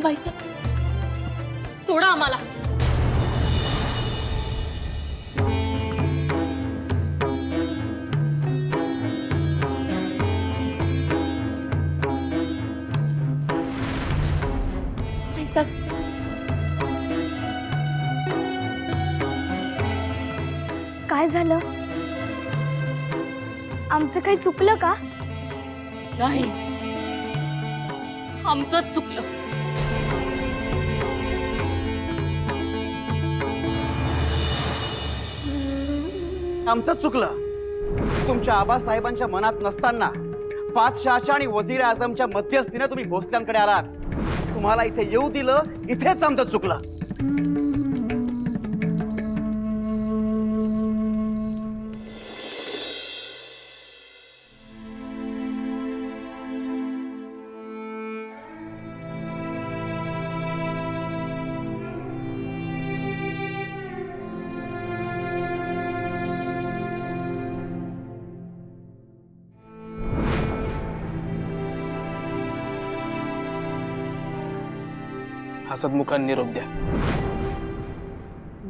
बाईसाहेब, सोडा आम्हाला. बाईसाहेब, काय झालं? आमचं काही चुकलं का? नाही, आमचंच चुकलं. आमचं चुकलं. तुमच्या आबासाहेबांच्या मनात नसताना बादशहाच्या आणि वजीर आझमच्या मध्यस्थीने तुम्ही भोसल्यांकडे आलात. तुम्हाला इथे येऊ दिलं, इथेच आमचं चुकलं. हसतमुखाने निरोप द्या.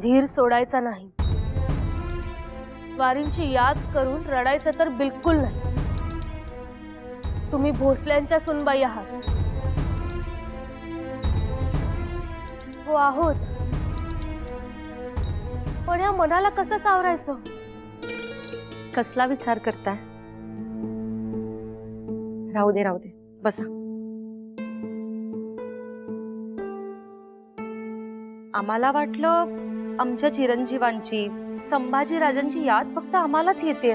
धीर सोडायचा नाही. स्वारींची याद करून रडायचं तर बिलकुल नाही. तुम्ही भोसल्यांच्या सुनबाई आहात. हो आहोत, पण या मनाला कसं सावरायचं? कसला विचार करताय? राहू दे राहू दे, बसा. आम्हाला वाटलं आमच्या चिरंजीवांची, संभाजीराजांची याद फक्त आम्हालाच येते,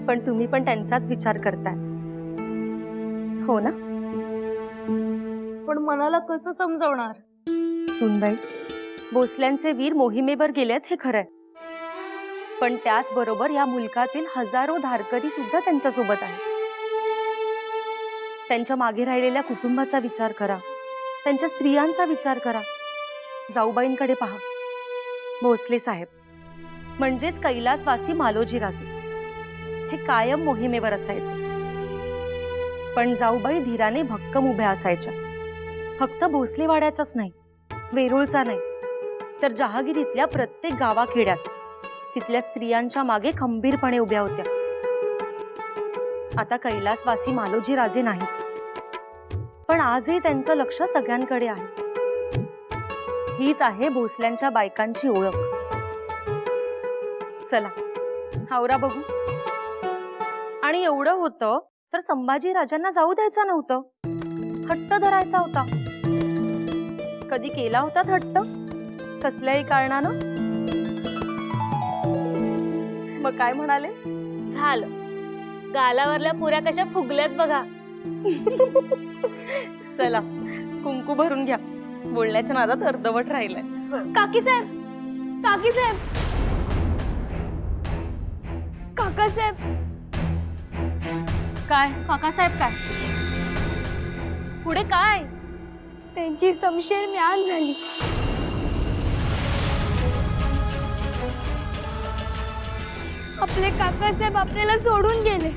पण तुम्ही पण त्यांचाच विचार करताय, हो ना? पण मनाला कसं समजवणार? सुनबाई, भोसल्यांचे वीर मोहिमेवर गेलेत हे खरंय, पण त्याचबरोबर या मुलकातील हजारो धारकरी सुद्धा त्यांच्यासोबत आहेत. त्यांच्या मागे राहिलेल्या कुटुंबाचा विचार करा, त्यांच्या स्त्रियांचा विचार करा. जाऊबाईंकडे पहा. भोसले साहेब म्हणजेच कैलासवासी मालोजी राजे हे कायम मोहिमेवर असायचे, पण जाऊबाई धीराने भक्कम उभ्या असायच्या. फक्त भोसलेवाड्याचाच नाही, वेरूळचा नाही, तर जहागिरीतल्या प्रत्येक गावाखेड्यात तिथल्या स्त्रियांच्या मागे खंबीरपणे उभ्या होत्या. आता कैलासवासी मालोजी राजे नाहीत, पण आजही त्यांचं लक्ष सगळ्यांकडे आहे. हीच आहे भोसल्यांच्या बायकांची ओळख. चला हावरा बघू. आणि एवढं होतं तर संभाजी राजांना जाऊ द्यायचं नव्हतं, हट्ट धरायचा होता. कधी केला होता हट्ट कसल्याही कारणानं? मग काय म्हणाले? झालं, गालावरल्या पुऱ्या कशा फुगल्यात बघा. चला कुंकू भरून घ्या, बोलण्याच्या नादात अर्धवट राहिलंय. काकीसाहेब, काकीसाहेब, काकासाहेब. काय काकासाहेब काय? पुढे काय? त्यांची समशेर म्यान झाली. आपले काकासाहेब आपल्याला सोडून गेले.